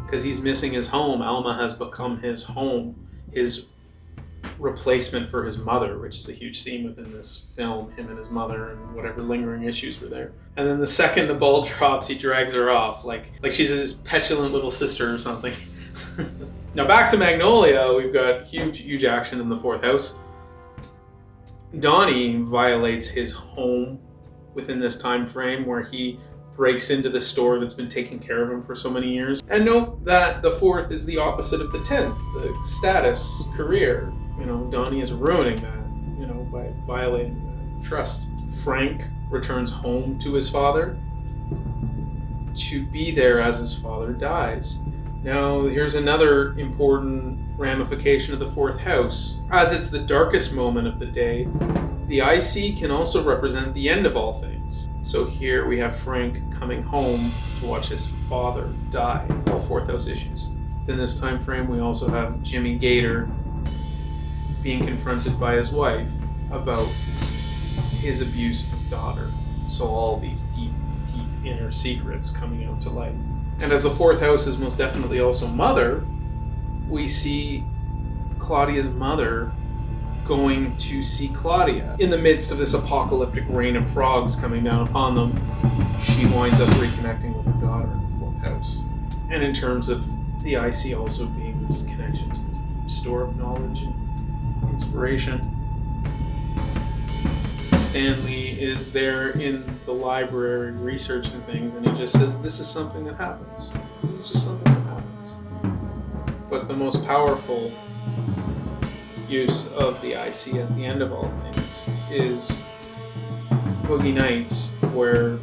Because he's missing his home. Alma has become his home, his replacement for his mother, which is a huge theme within this film, him and his mother and whatever lingering issues were there. And then the second the ball drops, he drags her off like she's his petulant little sister or something. Now back to Magnolia, we've got huge action in the fourth house. Donnie violates his home within this time frame where he breaks into the store that's been taking care of him for so many years. And note that the fourth is the opposite of the 10th, the status, career. You know, Donnie is ruining that, you know, by violating that trust. Frank returns home to his father to be there as his father dies. Now, here's another important ramification of the fourth house. As it's the darkest moment of the day, the IC can also represent the end of all things. So here we have Frank coming home to watch his father die. All fourth house issues. Within this time frame, we also have Jimmy Gator being confronted by his wife about his abuse of his daughter. So all these deep inner secrets coming out to light. And as the fourth house is most definitely also mother, we see Claudia's mother going to see Claudia. In the midst of this apocalyptic rain of frogs coming down upon them, she winds up reconnecting with her daughter in the fourth house. And in terms of the IC also being this connection to this deep store of knowledge and inspiration, Stanley is there in the library researching things, and he just says, this is something that happens. This is just something that happens. But the most powerful use of the IC as the end of all things is Boogie Nights, where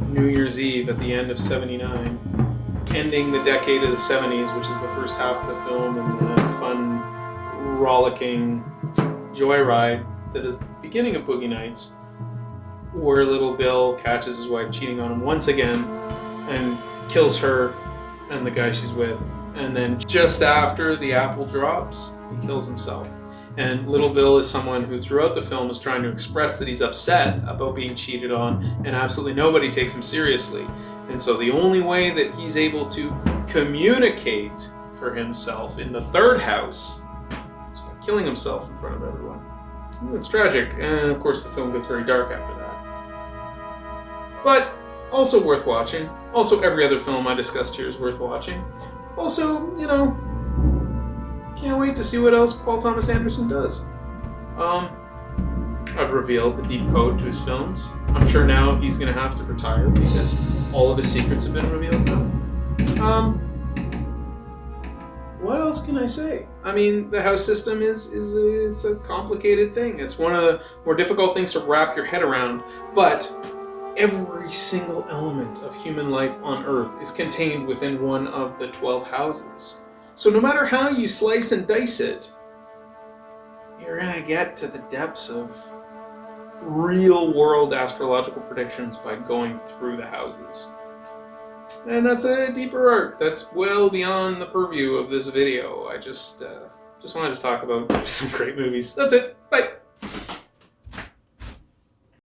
New Year's Eve at the end of 79, ending the decade of the 70s, which is the first half of the film, and the fun, rollicking joyride that is the beginning of Boogie Nights, where little Bill catches his wife cheating on him once again and kills her and the guy she's with. And then just after the apple drops, he kills himself. And little Bill is someone who throughout the film is trying to express that he's upset about being cheated on, and absolutely nobody takes him seriously. And so the only way that he's able to communicate for himself in the third house is by killing himself in front of everyone. It's tragic, and of course the film gets very dark after that. But also worth watching. Also, every other film I discussed here is worth watching. Also, you know, can't wait to see what else Paul Thomas Anderson does. I've revealed the deep code to his films. I'm sure now he's going to have to retire because all of his secrets have been revealed now. What else can I say? I mean, the house system it's a complicated thing. It's one of the more difficult things to wrap your head around, but every single element of human life on Earth is contained within one of the 12 houses. So no matter how you slice and dice it, you're gonna get to the depths of real world astrological predictions by going through the houses. And that's a deeper art. That's well beyond the purview of this video. I just wanted to talk about some great movies. That's it. Bye.